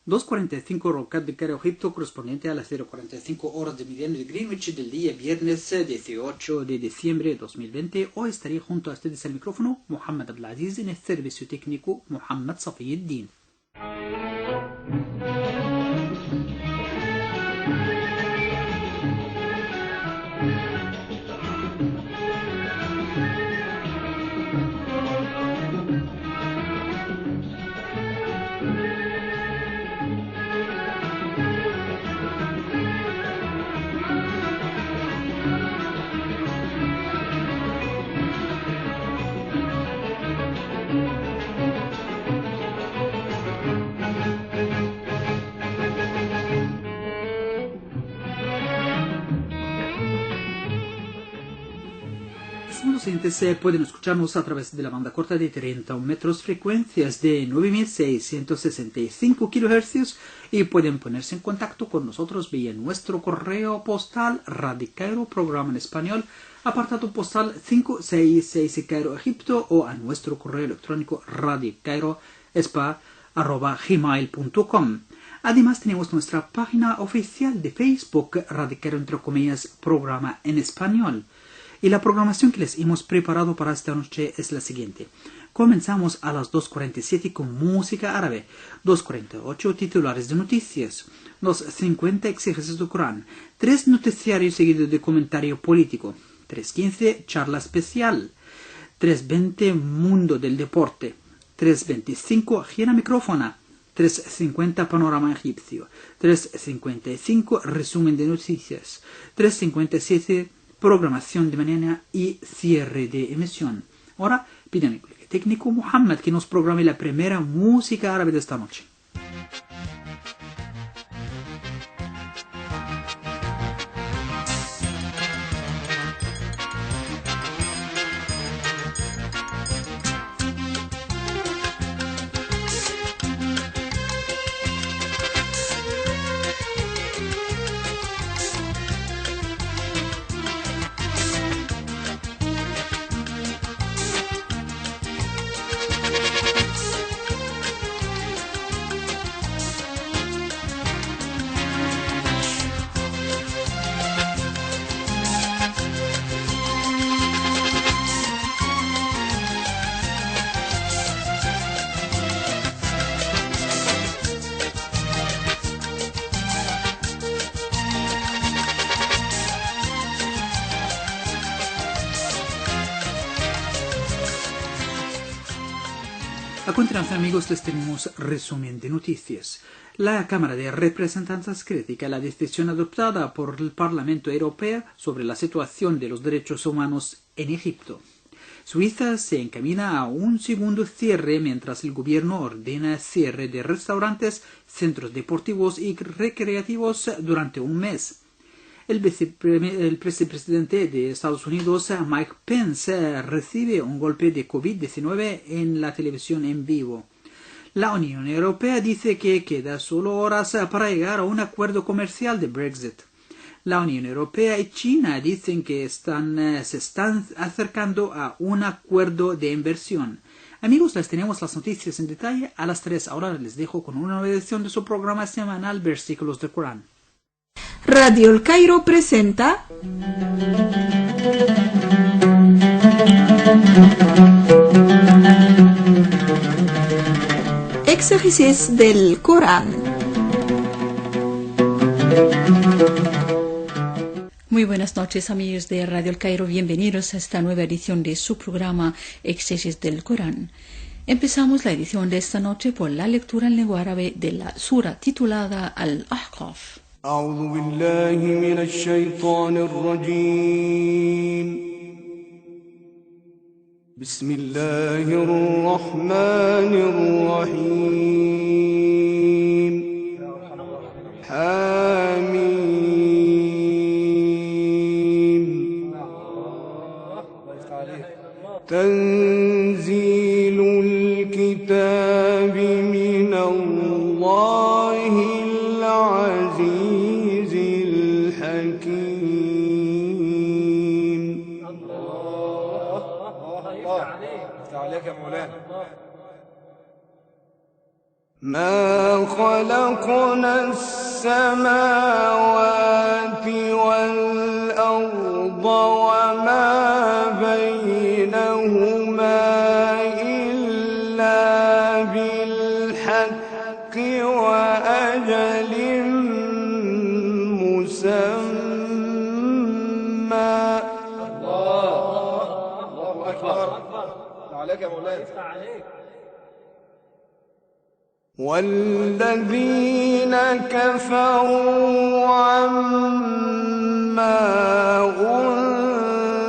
2:45 Rocat de Cairo, Egipto, correspondiente a las 0:45 horas de mediano de Greenwich del día viernes 18 de diciembre de 2020. Hoy estaré junto a ustedes al micrófono Mohamed Abdelaziz, en el servicio técnico Mohamed Safiyuddin. Los oyentes pueden escucharnos a través de la banda corta de 31 metros, frecuencias de 9665 kHz, y pueden ponerse en contacto con nosotros vía nuestro correo postal Radio Cairo, programa en español, apartado postal 566 Cairo, Egipto, o a nuestro correo electrónico radiocairo@gmail.com. Además, tenemos nuestra página oficial de Facebook, Radio Cairo, entre comillas, programa en español. Y la programación que les hemos preparado para esta noche es la siguiente. Comenzamos a las 2:47 con música árabe, 2:48 titulares de noticias, 2:50 exégesis del Corán, 3 noticiarios seguidos de comentario político, 3:15 charla especial, 3:20 mundo del deporte, 3:25 gira micrófona, 3:50 panorama egipcio, 3:55 resumen de noticias, 3:57 programación de mañana y cierre de emisión. Ahora piden al técnico Mohamed que nos programe la primera música árabe de esta noche. A continuación, amigos, les tenemos resumen de noticias. La Cámara de Representantes critica la decisión adoptada por el Parlamento Europeo sobre la situación de los derechos humanos en Egipto. Suiza se encamina a un segundo cierre mientras el gobierno ordena cierre de restaurantes, centros deportivos y recreativos durante un mes. El vicepresidente de Estados Unidos, Mike Pence, recibe un golpe de COVID-19 en la televisión en vivo. La Unión Europea dice que queda solo horas para llegar a un acuerdo comercial de Brexit. La Unión Europea y China dicen que se están acercando a un acuerdo de inversión. Amigos, les tenemos las noticias en detalle a las 3. Ahora les dejo con una nueva edición de su programa semanal Versículos del Corán. Radio El Cairo presenta Exégesis del Corán. Muy buenas noches, amigos de Radio El Cairo. Bienvenidos a esta nueva edición de su programa Exégesis del Corán. Empezamos la edición de esta noche por la lectura en lengua árabe de la sura titulada Al-Ahqaf. أعوذ بالله من الشيطان الرجيم بسم الله الرحمن الرحيم حميم تنزيل الكتاب من الله العزيز الحكيم عليك يا مولانا ما خلقنا السماوات والأرض وما بينهما إلا بالحق وأجل مسمى. الله أكبر. عليك يا مولانا. والذين كفروا عما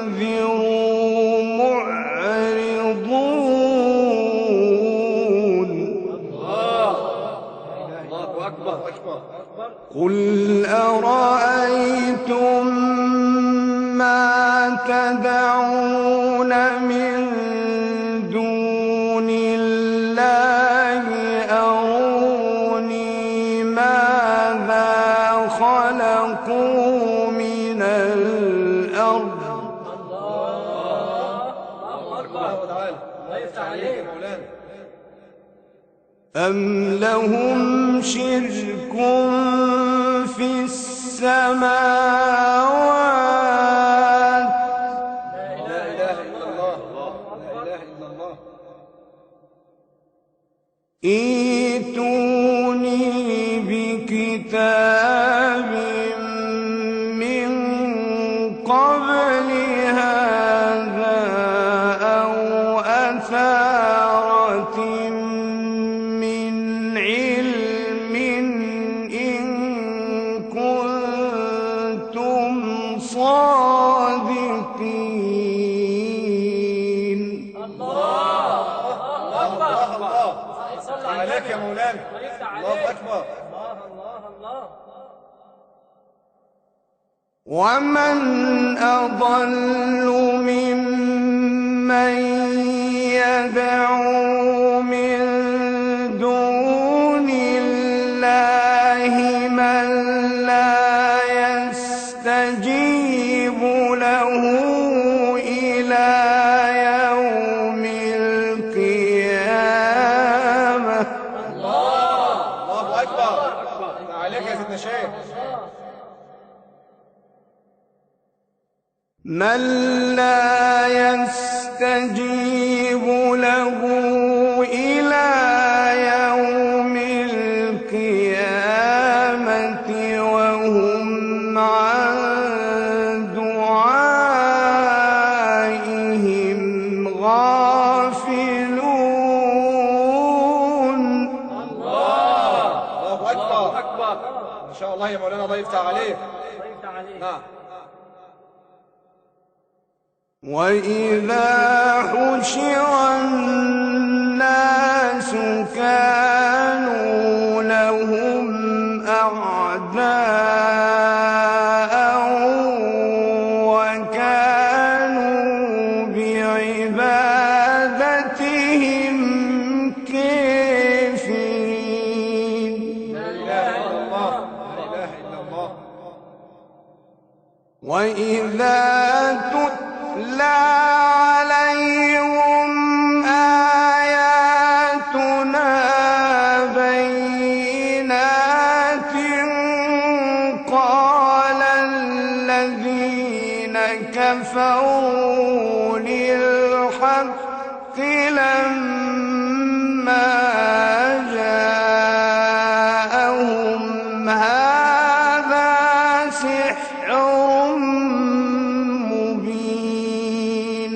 أنذروا معرضون. الله أكبر. قل أرأيتم ما تدعون من دون الله أروني ماذا خلقوا من الأرض أم لهم شرك في السماوات لا إله إلا الله. لا إله إلا الله. ائتوني بكتاب من قبل هذا أو أثارة من علم إن كنتم صادقين. عليك يا مولانا. الله أكبر. ومن أضل ممن يدعو من دون الله من لا يستجيب له إلى يوم القيامة. الله أكبر. عليك يا سيدنا شيخ. من لا يستجيب له إلى يوم القيامة وهم عن دعائهم غافلون. الله أكبر. إن شاء الله يا مولانا. الله يفتح عليك. نعم. وإذا حشر الناس كانوا لهم أعداء وكانوا بعبادتهم كافرين. لا إله إلا الله. لا إله إلا الله. وإذا تتلى عليهم آياتنا بينات قال الذين كفروا للحق لما جاءهم هذا سحر مبين.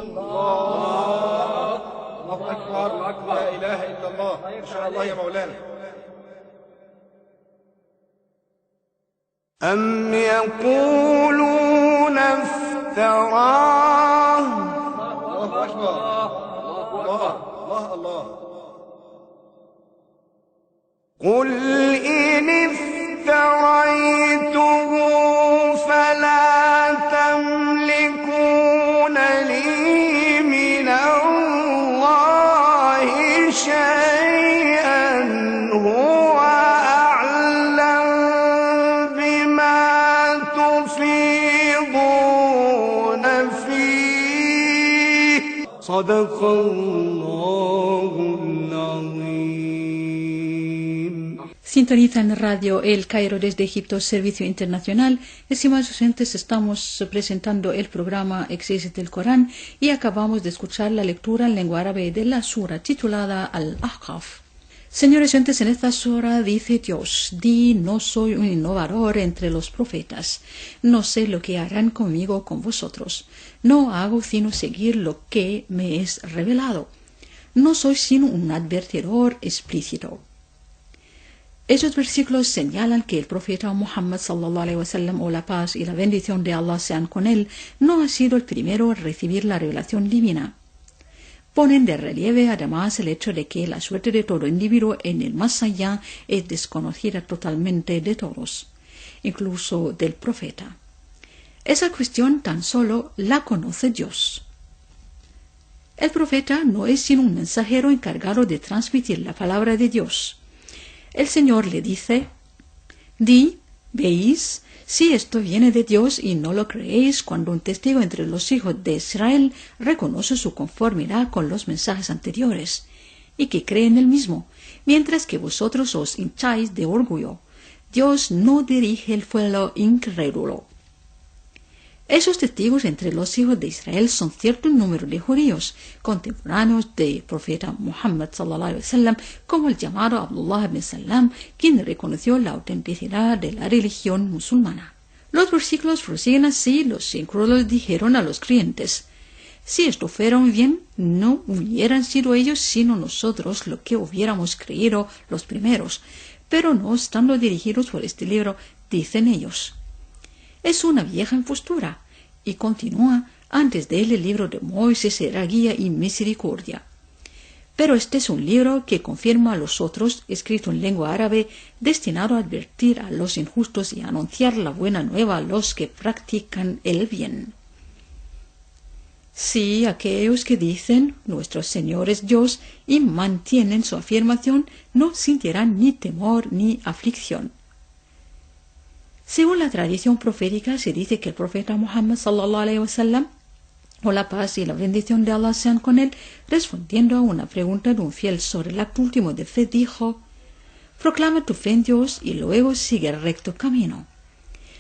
الله أكبر. لا إله إلا الله. إن شاء الله يا مولانا. أم يقولون افتراه. الله أكبر. الله. قل إن افتريته فلا تملكون لي من الله شيئا هو أعلم بما تفيضون فيه. صدق الله العظيم. Sintonizan Radio El Cairo desde Egipto, Servicio Internacional. Estimados oyentes, estamos presentando el programa Exégesis del Corán y acabamos de escuchar la lectura en lengua árabe de la sura titulada Al-Ahqaf. Señores oyentes, en esta sura dice Dios: Di, no soy un innovador entre los profetas. No sé lo que harán conmigo o con vosotros. No hago sino seguir lo que me es revelado. No soy sino un advertidor explícito. Esos versículos señalan que el profeta Muhammad sallallahu alaihi wasallam, o la paz y la bendición de Allah sean con él, no ha sido el primero a recibir la revelación divina. Ponen de relieve además el hecho de que la suerte de todo individuo en el más allá es desconocida totalmente de todos, incluso del profeta. Esa cuestión tan solo la conoce Dios. El profeta no es sino un mensajero encargado de transmitir la palabra de Dios. El Señor le dice: Di, veis, si esto viene de Dios y no lo creéis cuando un testigo entre los hijos de Israel reconoce su conformidad con los mensajes anteriores y que cree en el mismo, mientras que vosotros os hincháis de orgullo. Dios no dirige el pueblo incrédulo. Esos testigos entre los hijos de Israel son cierto número de judíos, contemporáneos del profeta Muhammad sallallahu alaihi wasallam, como el llamado Abdullah ibn Salam, quien reconoció la autenticidad de la religión musulmana. Los versículos prosiguen así: los incrédulos dijeron a los creyentes: si esto fuera un bien, no hubieran sido ellos sino nosotros lo que hubiéramos creído los primeros, pero no estando dirigidos por este libro, dicen ellos. Es una vieja impostura, y continúa: antes de él el libro de Moisés era guía y misericordia. Pero este es un libro que confirma a los otros, escrito en lengua árabe, destinado a advertir a los injustos y a anunciar la buena nueva a los que practican el bien. Sí, aquellos que dicen nuestro Señor es Dios y mantienen su afirmación no sentirán ni temor ni aflicción. Según la tradición profética, se dice que el profeta Muhammad sallallahu alaihi wasallam, o la paz y la bendición de Allah sean con él, respondiendo a una pregunta de un fiel sobre el acto último de fe, dijo: proclama tu fe en Dios y luego sigue el recto camino.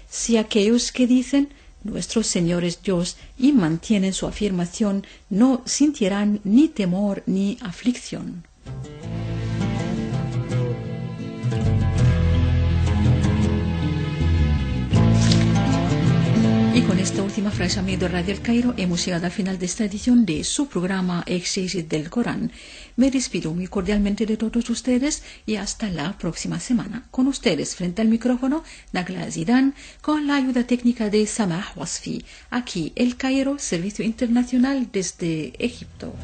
Si aquellos que dicen nuestro Señor es Dios y mantienen su afirmación no sentirán ni temor ni aflicción. Y con esta última frase, amigos de Radio El Cairo, hemos llegado al final de esta edición de su programa Exégesis del Corán. Me despido muy cordialmente de todos ustedes y hasta la próxima semana. Con ustedes, frente al micrófono, Nagla Zidane, con la ayuda técnica de Samah Wasfi. Aquí, El Cairo, Servicio Internacional desde Egipto.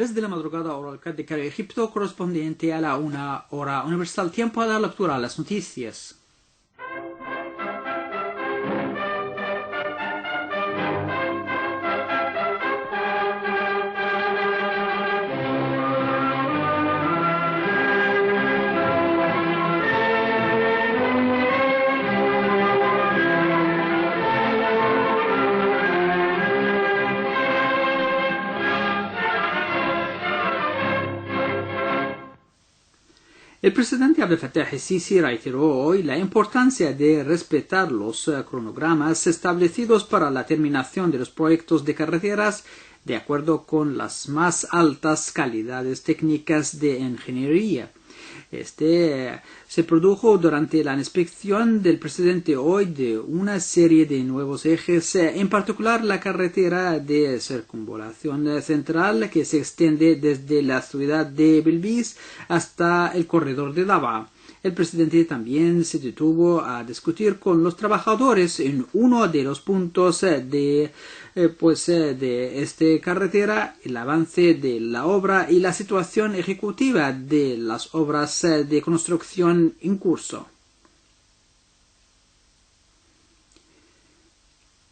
3 de la madrugada hora local de Cairo, Egipto, correspondiente a la 1 hora universal. Tiempo a dar lectura a las noticias. El presidente Abdel Fattah el-Sisi reiteró hoy la importancia de respetar los cronogramas establecidos para la terminación de los proyectos de carreteras de acuerdo con las más altas calidades técnicas de ingeniería. Este se produjo durante la inspección del presidente hoy de una serie de nuevos ejes, en particular la carretera de circunvalación central que se extiende desde la ciudad de Belvis hasta el corredor de Daba. El presidente también se detuvo a discutir con los trabajadores en uno de los puntos de esta carretera, el avance de la obra y la situación ejecutiva de las obras de construcción en curso.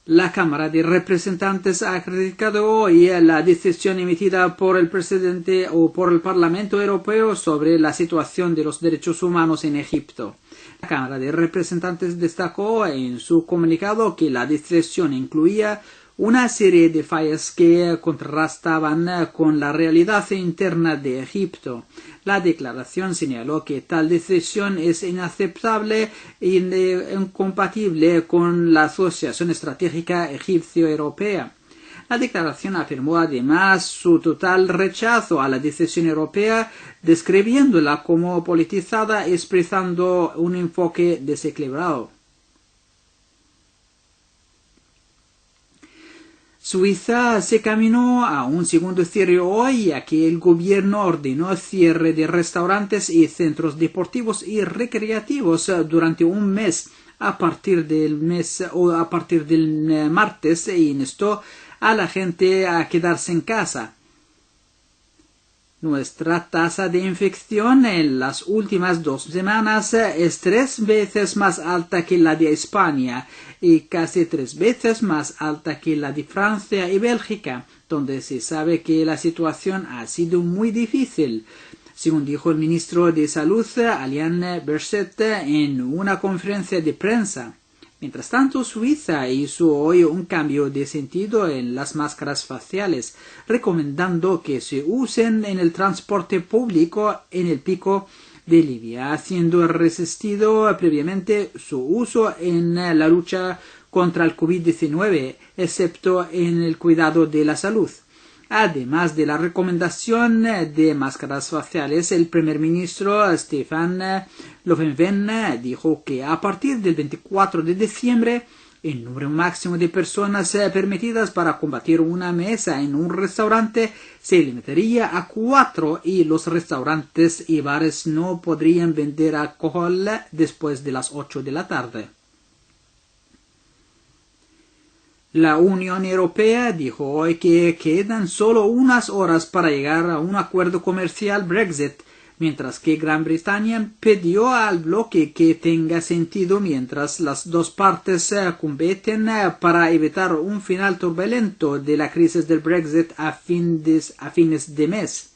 La Cámara de Representantes ha criticado hoy la decisión emitida por el presidente o por el Parlamento Europeo sobre la situación de los derechos humanos en Egipto. La Cámara de Representantes destacó en su comunicado que la decisión incluía una serie de fallas que contrastaban con la realidad interna de Egipto. La declaración señaló que tal decisión es inaceptable e incompatible con la Asociación Estratégica Egipcio-Europea. La declaración afirmó además su total rechazo a la decisión europea, describiéndola como politizada y expresando un enfoque desequilibrado. Suiza se caminó a un segundo cierre hoy, ya que el gobierno ordenó cierre de restaurantes y centros deportivos y recreativos durante un mes a partir del martes e instó a la gente a quedarse en casa. Nuestra tasa de infección en las últimas 2 semanas es 3 veces más alta que la de España y casi 3 veces más alta que la de Francia y Bélgica, donde se sabe que la situación ha sido muy difícil, según dijo el ministro de Salud, Alain Berset, en una conferencia de prensa. Mientras tanto, Suiza hizo hoy un cambio de sentido en las máscaras faciales, recomendando que se usen en el transporte público en el pico de Libia, haciendo resistido previamente su uso en la lucha contra el COVID-19, excepto en el cuidado de la salud. Además de la recomendación de máscaras faciales, el primer ministro Stefan Löfven dijo que a partir del 24 de diciembre el número máximo de personas permitidas para compartir una mesa en un restaurante se limitaría a 4 y los restaurantes y bares no podrían vender alcohol después de las 8 de la tarde. La Unión Europea dijo hoy que quedan solo unas horas para llegar a un acuerdo comercial Brexit, mientras que Gran Bretaña pidió al bloque que tenga sentido mientras las dos partes compiten para evitar un final turbulento de la crisis del Brexit a fines de mes.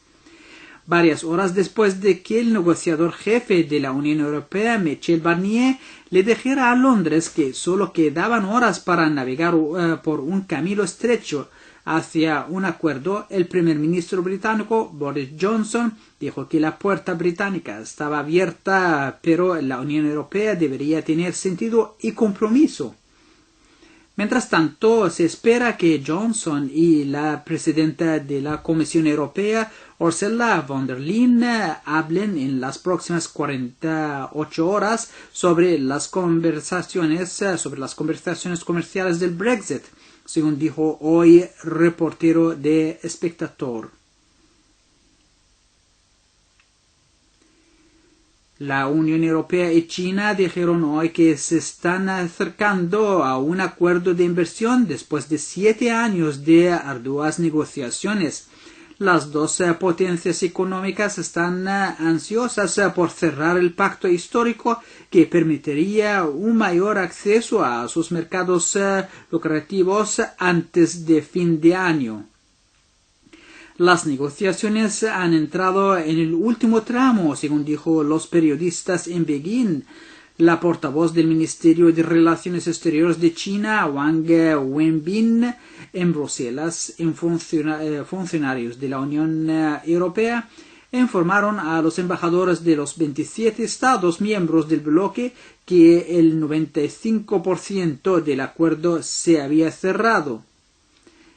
Varias horas después de que el negociador jefe de la Unión Europea, Michel Barnier, le dijera a Londres que solo quedaban horas para navegar por un camino estrecho hacia un acuerdo, el primer ministro británico Boris Johnson dijo que la puerta británica estaba abierta, pero la Unión Europea debería tener sentido y compromiso. Mientras tanto, se espera que Johnson y la presidenta de la Comisión Europea, Ursula von der Leyen, hablen en las próximas 48 horas sobre las conversaciones comerciales del Brexit, según dijo hoy reportero de Spectator. La Unión Europea y China dijeron hoy que se están acercando a un acuerdo de inversión después de 7 años de arduas negociaciones. Las dos potencias económicas están ansiosas por cerrar el pacto histórico que permitiría un mayor acceso a sus mercados lucrativos antes de fin de año. Las negociaciones han entrado en el último tramo, según dijo los periodistas en Beijing. La portavoz del Ministerio de Relaciones Exteriores de China, Wang Wenbin, en Bruselas, funcionarios de la Unión Europea informaron a los embajadores de los 27 Estados miembros del bloque que el 95% del acuerdo se había cerrado.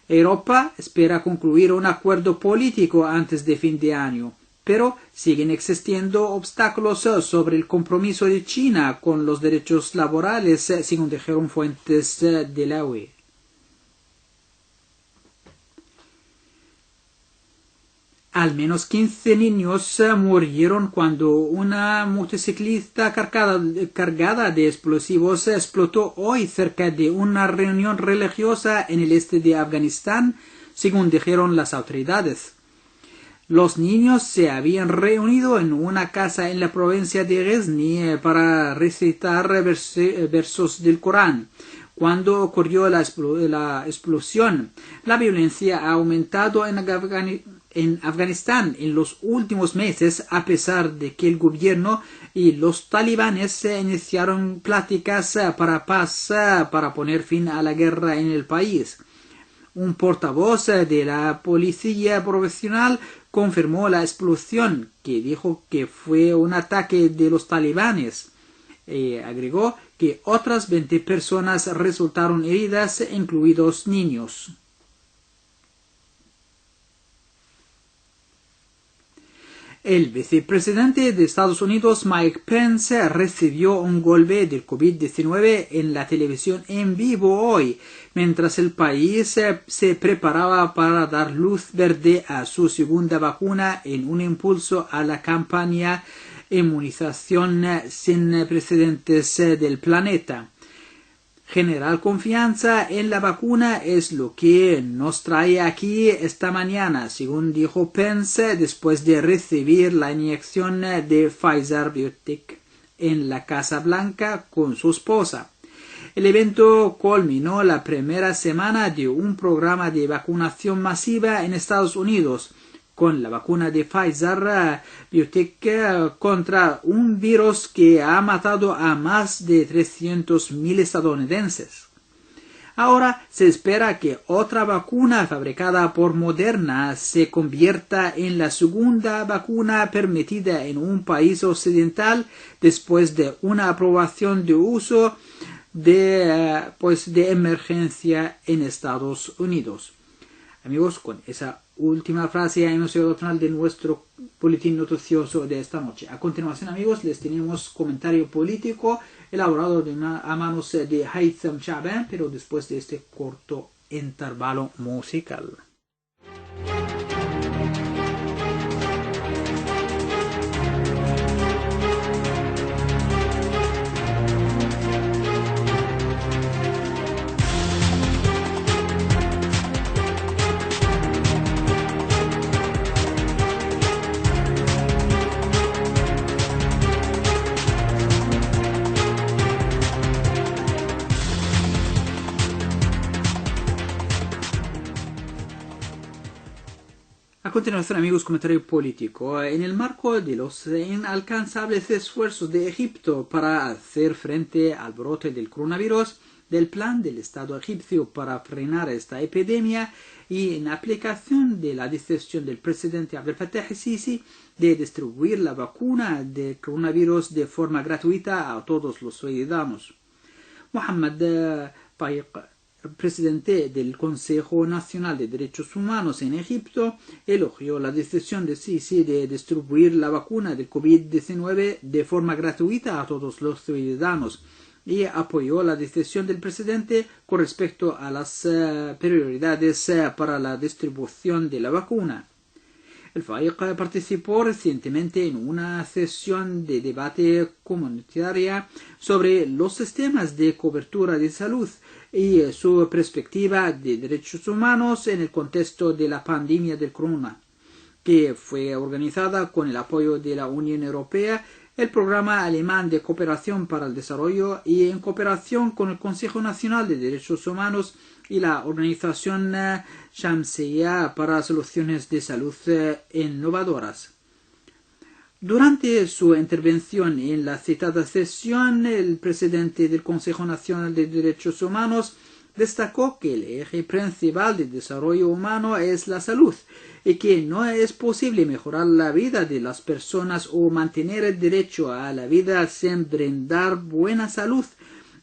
Europa espera concluir un acuerdo político antes de fin de año, pero siguen existiendo obstáculos sobre el compromiso de China con los derechos laborales, según dijeron fuentes de la UE. Al menos 15 niños murieron cuando una motocicleta cargada de explosivos explotó hoy cerca de una reunión religiosa en el este de Afganistán, según dijeron las autoridades. Los niños se habían reunido en una casa en la provincia de Ghazni para recitar versos del Corán. Cuando ocurrió la explosión, la violencia ha aumentado en Afganistán en los últimos meses, a pesar de que el gobierno y los talibanes iniciaron pláticas para paz para poner fin a la guerra en el país. Un portavoz de la policía profesional confirmó la explosión, que dijo que fue un ataque de los talibanes. Agregó que otras 20 personas resultaron heridas, incluidos niños. El vicepresidente de Estados Unidos, Mike Pence, recibió un golpe del COVID-19 en la televisión en vivo hoy, mientras el país se preparaba para dar luz verde a su segunda vacuna en un impulso a la campaña Inmunización sin precedentes del planeta. Generar confianza en la vacuna es lo que nos trae aquí esta mañana, según dijo Pence después de recibir la inyección de Pfizer BioNTech en la Casa Blanca con su esposa. El evento culminó la primera semana de un programa de vacunación masiva en Estados Unidos con la vacuna de Pfizer BioNTech contra un virus que ha matado a más de 300.000 estadounidenses. Ahora se espera que otra vacuna fabricada por Moderna se convierta en la segunda vacuna permitida en un país occidental después de una aprobación de uso de emergencia en Estados Unidos. Amigos, con esa última frase hemos llegado al final de nuestro boletín noticioso de esta noche. A continuación, amigos, les tenemos comentario político elaborado a manos de Haitham Shaban, pero después de este corto intervalo musical. A continuación, amigos, comentario político. En el marco de los inalcanzables esfuerzos de Egipto para hacer frente al brote del coronavirus, del plan del Estado egipcio para frenar esta epidemia y en aplicación de la decisión del presidente Abdel Fattah el-Sisi de distribuir la vacuna del coronavirus de forma gratuita a todos los ciudadanos. Mohamed Tariq, presidente del Consejo Nacional de Derechos Humanos en Egipto, elogió la decisión de Sisi de distribuir la vacuna del COVID-19 de forma gratuita a todos los ciudadanos y apoyó la decisión del presidente con respecto a las prioridades para la distribución de la vacuna. El FAIC participó recientemente en una sesión de debate comunitaria sobre los sistemas de cobertura de salud y su perspectiva de derechos humanos en el contexto de la pandemia del corona. que fue organizada con el apoyo de la Unión Europea, el Programa Alemán de Cooperación para el Desarrollo y en cooperación con el Consejo Nacional de Derechos Humanos y la organización Shamsiya para Soluciones de Salud Innovadoras. Durante su intervención en la citada sesión, el presidente del Consejo Nacional de Derechos Humanos destacó que el eje principal del desarrollo humano es la salud y que no es posible mejorar la vida de las personas o mantener el derecho a la vida sin brindar buena salud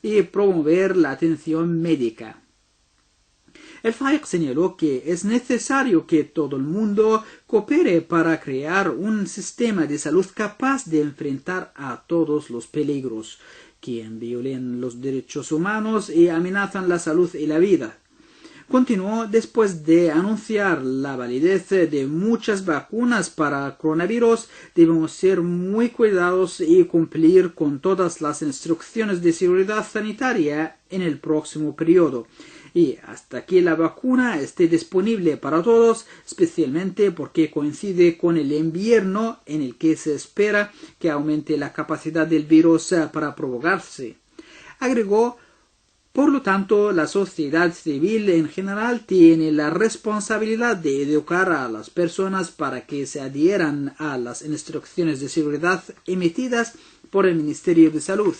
y promover la atención médica. El FAIC señaló que es necesario que todo el mundo coopere para crear un sistema de salud capaz de enfrentar a todos los peligros que violen los derechos humanos y amenazan la salud y la vida. Continuó después de anunciar la validez de muchas vacunas para coronavirus, debemos ser muy cuidadosos y cumplir con todas las instrucciones de seguridad sanitaria en el próximo periodo. Y hasta que la vacuna esté disponible para todos, especialmente porque coincide con el invierno en el que se espera que aumente la capacidad del virus para propagarse. Agregó, por lo tanto, la sociedad civil en general tiene la responsabilidad de educar a las personas para que se adhieran a las instrucciones de seguridad emitidas por el Ministerio de Salud.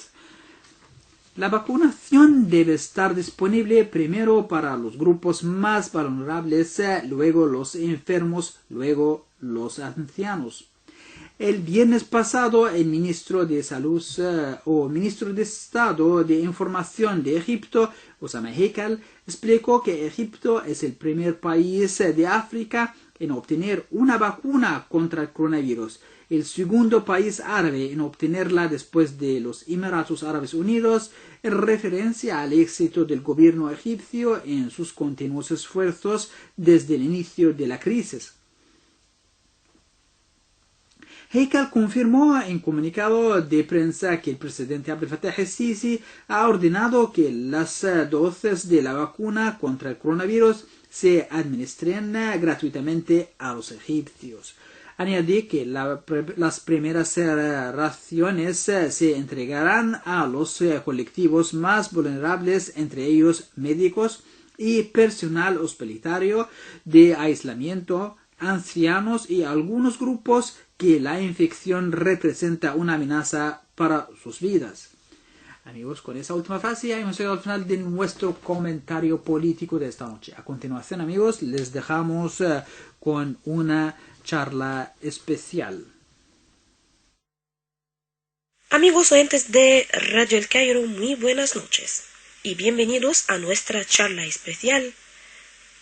La vacunación debe estar disponible primero para los grupos más vulnerables, luego los enfermos, luego los ancianos. El viernes pasado, el ministro de Salud ministro de Estado de Información de Egipto, Osama Heikal, explicó que Egipto es el primer país de África en obtener una vacuna contra el coronavirus, el segundo país árabe en obtenerla después de los Emiratos Árabes Unidos, en referencia al éxito del gobierno egipcio en sus continuos esfuerzos desde el inicio de la crisis. Heikal confirmó en comunicado de prensa que el presidente Abdel Fattah el-Sisi ha ordenado que las dosis de la vacuna contra el coronavirus se administren gratuitamente a los egipcios. Añadí que las primeras raciones se entregarán a los colectivos más vulnerables, entre ellos médicos y personal hospitalario de aislamiento, ancianos y algunos grupos que la infección representa una amenaza para sus vidas. Amigos, con esa última frase hemos llegado al final de nuestro comentario político de esta noche. A continuación, amigos, les dejamos con una charla especial. Amigos oyentes de Radio El Cairo, muy buenas noches y bienvenidos a nuestra charla especial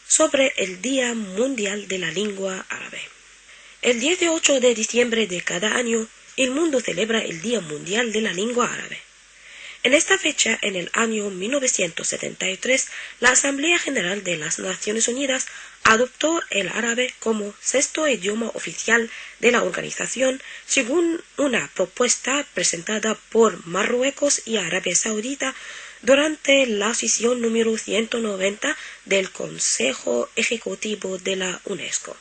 sobre el Día Mundial de la Lengua Árabe. El 18 de diciembre de cada año, el mundo celebra el Día Mundial de la Lengua Árabe. En esta fecha, en el año 1973, la Asamblea General de las Naciones Unidas adoptó el árabe como sexto idioma oficial de la organización, según una propuesta presentada por Marruecos y Arabia Saudita durante la sesión número 190 del Consejo Ejecutivo de la UNESCO.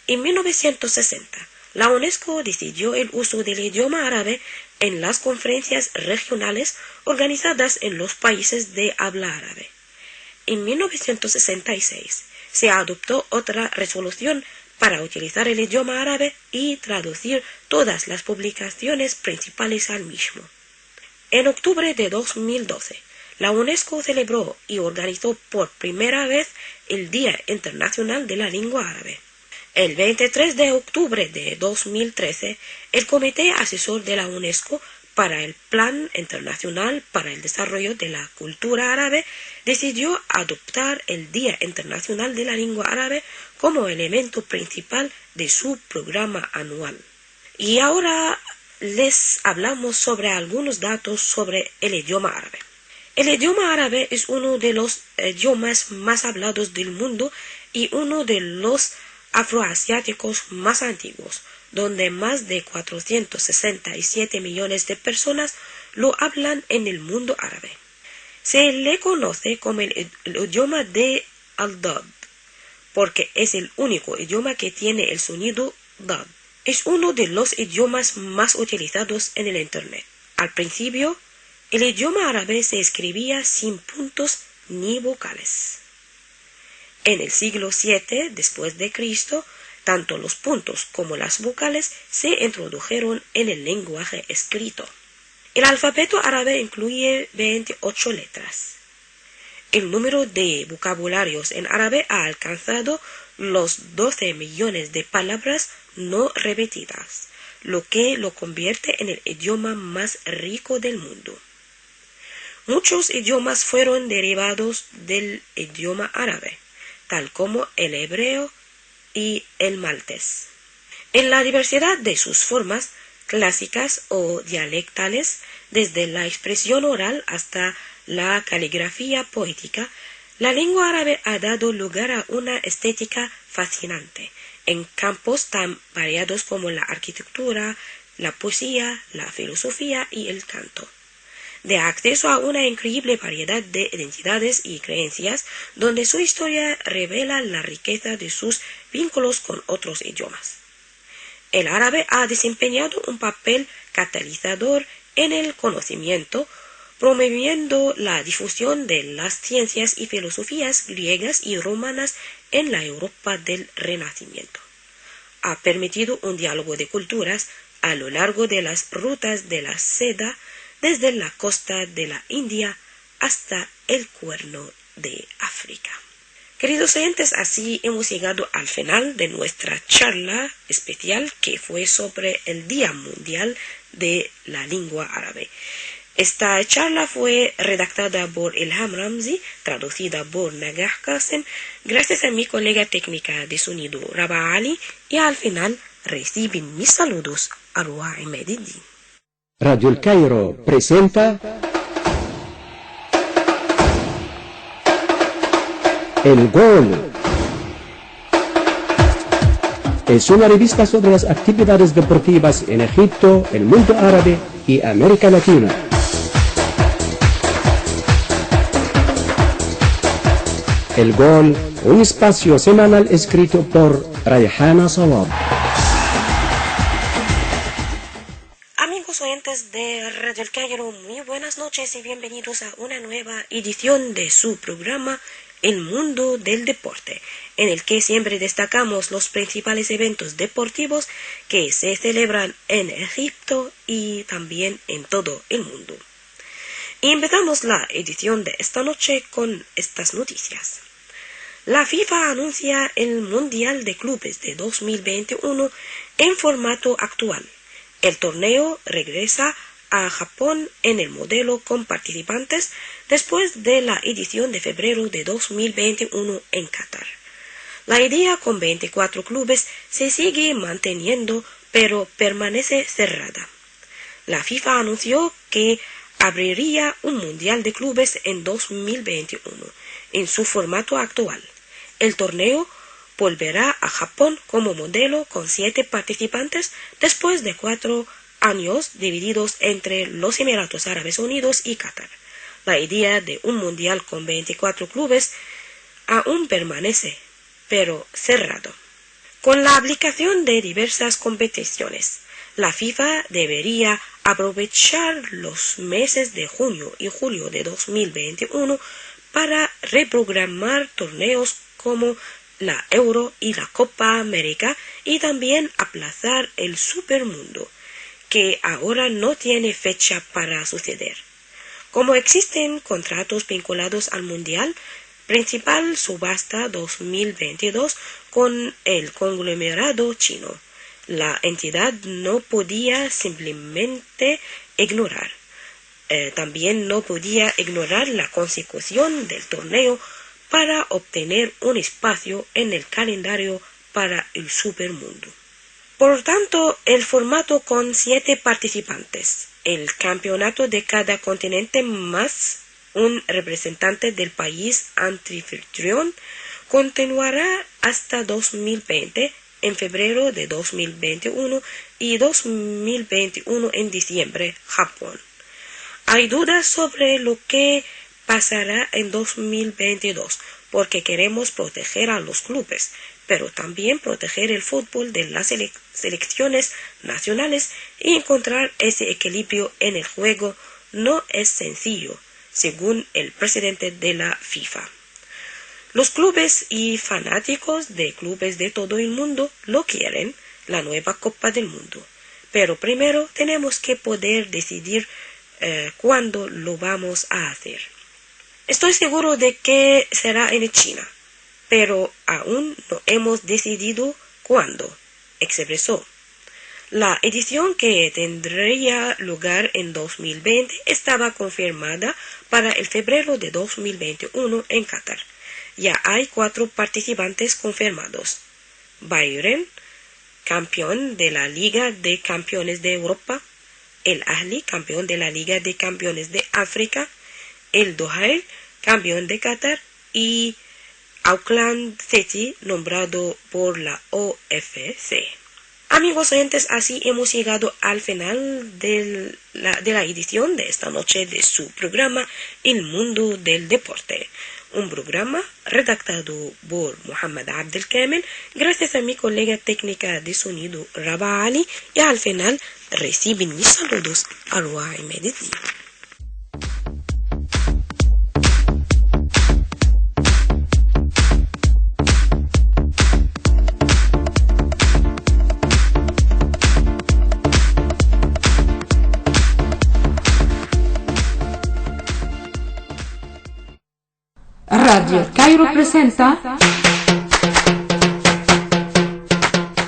En 1960, la UNESCO decidió el uso del idioma árabe en las conferencias regionales organizadas en los países de habla árabe. En 1966 se adoptó otra resolución para utilizar el idioma árabe y traducir todas las publicaciones principales al mismo. En octubre de 2012, la UNESCO celebró y organizó por primera vez el Día Internacional de la Lengua Árabe. El 23 de octubre de 2013, el Comité Asesor de la UNESCO para el Plan Internacional para el Desarrollo de la Cultura Árabe decidió adoptar el Día Internacional de la Lengua Árabe como elemento principal de su programa anual. Y ahora les hablamos sobre algunos datos sobre el idioma árabe. El idioma árabe es uno de los idiomas más hablados del mundo y uno de los afroasiáticos más antiguos, donde más de 467 millones de personas lo hablan en el mundo árabe. Se le conoce como el idioma de Al-Dad, porque es el único idioma que tiene el sonido dad. Es uno de los idiomas más utilizados en el Internet. Al principio, el idioma árabe se escribía sin puntos ni vocales. En el siglo VII después de Cristo, tanto los puntos como las vocales se introdujeron en el lenguaje escrito. El alfabeto árabe incluye 28 letras. El número de vocabularios en árabe ha alcanzado los 12 millones de palabras no repetidas, lo que lo convierte en el idioma más rico del mundo. Muchos idiomas fueron derivados del idioma árabe, tal como el hebreo y el maltés. En la diversidad de sus formas clásicas o dialectales, desde la expresión oral hasta la caligrafía poética, la lengua árabe ha dado lugar a una estética fascinante en campos tan variados como la arquitectura, la poesía, la filosofía y el canto. De acceso a una increíble variedad de identidades y creencias, donde su historia revela la riqueza de sus vínculos con otros idiomas. El árabe ha desempeñado un papel catalizador en el conocimiento, promoviendo la difusión de las ciencias y filosofías griegas y romanas en la Europa del Renacimiento. Ha permitido un diálogo de culturas a lo largo de las rutas de la seda, desde la costa de la India hasta el Cuerno de África. Queridos oyentes, así hemos llegado al final de nuestra charla especial que fue sobre el Día Mundial de la Lengua Árabe. Esta charla fue redactada por Ilham Ramzi, traducida por Nagah Qasem, gracias a mi colega técnica de sonido Rabah Ali, y al final reciben mis saludos Arwa Ahmediddin. Radio El Cairo presenta El Gol. Es una revista sobre las actividades deportivas en Egipto, el mundo árabe y América Latina. El Gol, un espacio semanal escrito por Rayhana Sawab. Amigos oyentes de Radio El Cairo, muy buenas noches y bienvenidos a una nueva edición de su programa El Mundo del Deporte, en el que siempre destacamos los principales eventos deportivos que se celebran en Egipto y también en todo el mundo. Y empezamos la edición de esta noche con estas noticias. La FIFA anuncia el Mundial de Clubes de 2021 en formato actual. El torneo regresa a Japón en el modelo con participantes después de la edición de febrero de 2021 en Qatar. La idea con 24 clubes se sigue manteniendo, pero permanece cerrada. La FIFA anunció que abriría un Mundial de Clubes en 2021 en su formato actual. El torneo volverá a Japón como modelo con 7 participantes después de 4 años divididos entre los Emiratos Árabes Unidos y Qatar. La idea de un mundial con 24 clubes aún permanece, pero cerrado. Con la aplicación de diversas competiciones, la FIFA debería aprovechar los meses de junio y julio de 2021 para reprogramar torneos como la Euro y la Copa América y también aplazar el Supermundo, que ahora no tiene fecha para suceder. Como existen contratos vinculados al Mundial, principal subasta 2022 con el conglomerado chino, la entidad no podía simplemente ignorar. También no podía ignorar la consecución del torneo para obtener un espacio en el calendario para el Supermundo. Por tanto, el formato con 7 participantes, el campeonato de cada continente más un representante del país anfitrión, continuará hasta 2020, en febrero de 2021 y 2021 en diciembre, Japón. Hay dudas sobre lo que pasará en 2022, porque queremos proteger a los clubes, pero también proteger el fútbol de las selecciones nacionales y encontrar ese equilibrio en el juego no es sencillo, según el presidente de la FIFA. Los clubes y fanáticos de clubes de todo el mundo lo quieren, la nueva Copa del Mundo. Pero primero tenemos que poder decidir cuándo lo vamos a hacer. Estoy seguro de que será en China, pero aún no hemos decidido cuándo, expresó. La edición que tendría lugar en 2020 estaba confirmada para el febrero de 2021 en Qatar. Ya hay 4 participantes confirmados. Bayern, campeón de la Liga de Campeones de Europa, el Ahly, campeón de la Liga de Campeones de África, el Doha, campeón de Qatar, y Auckland City, nombrado por la OFC. Amigos oyentes, así hemos llegado al final de la edición de esta noche de su programa El Mundo del Deporte. Un programa redactado por Mohamed Abdelkamel, gracias a mi colega técnica de sonido Rabah Ali, y al final reciben mis saludos a Ruay Medellín. Radio El Cairo presenta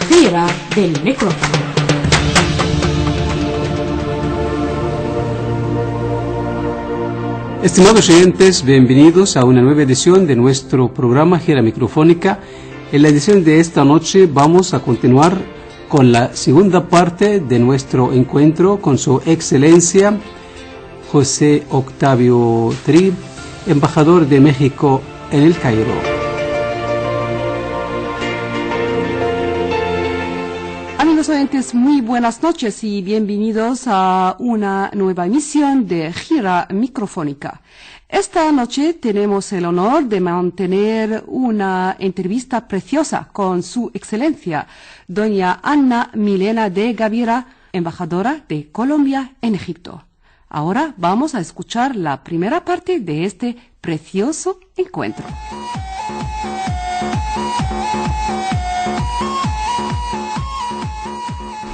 Gira del Micrófono. Estimados oyentes, bienvenidos a una nueva edición de nuestro programa Gira Microfónica. En la edición de esta noche vamos a continuar con la segunda parte de nuestro encuentro con su excelencia José Octavio Trib, embajador de México en El Cairo. Amigos oyentes, muy buenas noches y bienvenidos a una nueva emisión de Gira Microfónica. Esta noche tenemos el honor de mantener una entrevista preciosa con su excelencia, doña Ana Milena de Gavira, embajadora de Colombia en Egipto. Ahora vamos a escuchar la primera parte de este precioso encuentro.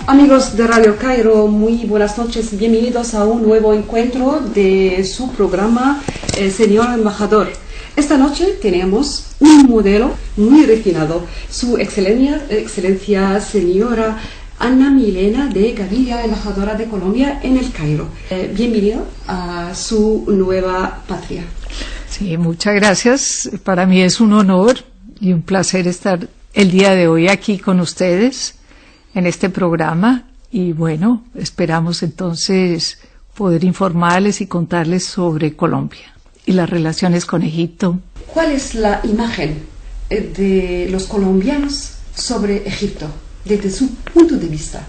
Amigos de Radio Cairo, muy buenas noches. Bienvenidos a un nuevo encuentro de su programa Señor Embajador. Esta noche tenemos un modelo muy refinado, su excelencia señora Ana Milena de Gavira, embajadora de Colombia en El Cairo. Bienvenido a su nueva patria. Sí, muchas gracias. Para mí es un honor y un placer estar el día de hoy aquí con ustedes en este programa. Y bueno, esperamos entonces poder informarles y contarles sobre Colombia y las relaciones con Egipto. ¿Cuál es la imagen de los colombianos sobre Egipto, desde su punto de vista?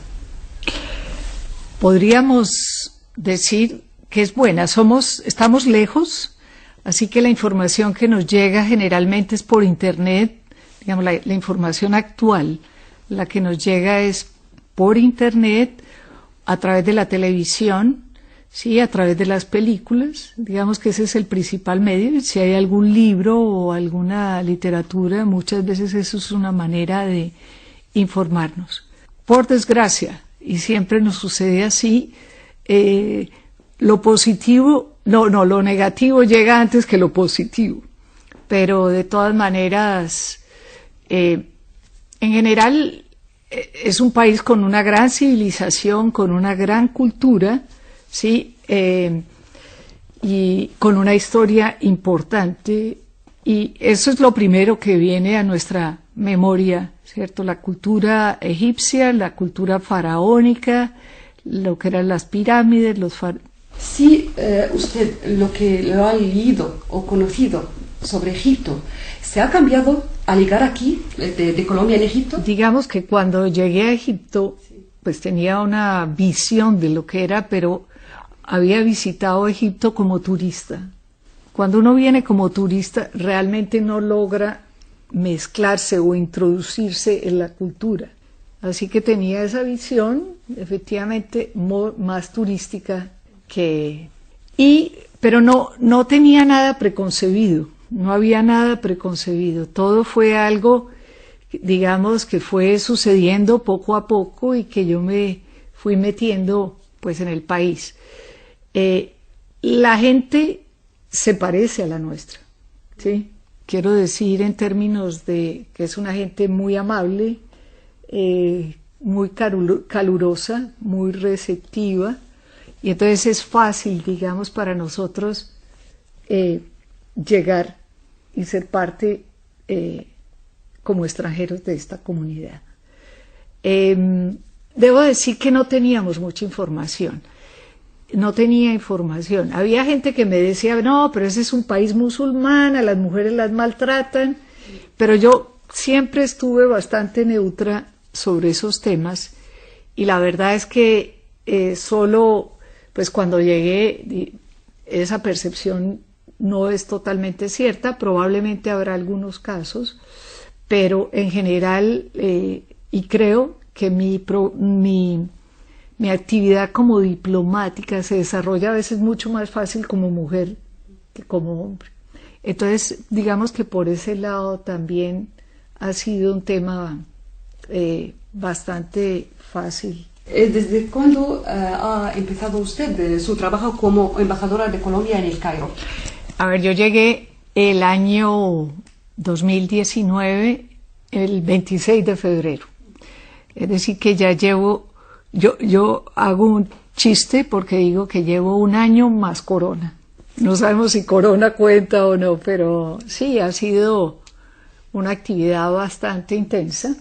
Podríamos decir que es buena. Estamos lejos, así que la información que nos llega generalmente es por Internet. Digamos, la información actual, la que nos llega es por Internet, a través de la televisión, sí, a través de las películas. Digamos que ese es el principal medio. Si hay algún libro o alguna literatura, muchas veces eso es una manera de informarnos. Por desgracia, y siempre nos sucede así, lo negativo llega antes que lo positivo. Pero de todas maneras, en general, es un país con una gran civilización, con una gran cultura, sí, y con una historia importante. Y eso es lo primero que viene a nuestra memoria, ¿cierto? La cultura egipcia, la cultura faraónica, lo que eran las pirámides, Si usted lo ha leído o conocido sobre Egipto, ¿se ha cambiado al llegar aquí, de Colombia en Egipto? Digamos que cuando llegué a Egipto, pues tenía una visión de lo que era, pero había visitado Egipto como turista. cuando uno viene como turista realmente no logra mezclarse o introducirse en la cultura. Así que tenía esa visión, efectivamente, más turística pero no tenía nada preconcebido, no había nada preconcebido. Todo fue algo, digamos, que fue sucediendo poco a poco y que yo me fui metiendo, pues, en el país. La gente se parece a la nuestra, ¿sí? Quiero decir en términos de que es una gente muy amable, muy calurosa, muy receptiva, y entonces es fácil, digamos, para nosotros llegar y ser parte como extranjeros de esta comunidad. Debo decir que no teníamos mucha información. No tenía información. Había gente que me decía, no, pero ese es un país musulmán, a las mujeres las maltratan, pero yo siempre estuve bastante neutra sobre esos temas y la verdad es que solo pues cuando llegué esa percepción no es totalmente cierta, probablemente habrá algunos casos, pero en general y creo que mi actividad como diplomática se desarrolla a veces mucho más fácil como mujer que como hombre. Entonces, digamos que por ese lado también ha sido un tema bastante fácil. ¿Desde cuándo ha empezado usted su trabajo como embajadora de Colombia en el Cairo? A ver, yo llegué el año 2019, el 26 de febrero. Es decir, que ya llevo... Yo hago un chiste porque digo que llevo un año más Corona. No sabemos si Corona cuenta o no, pero sí, ha sido una actividad bastante intensa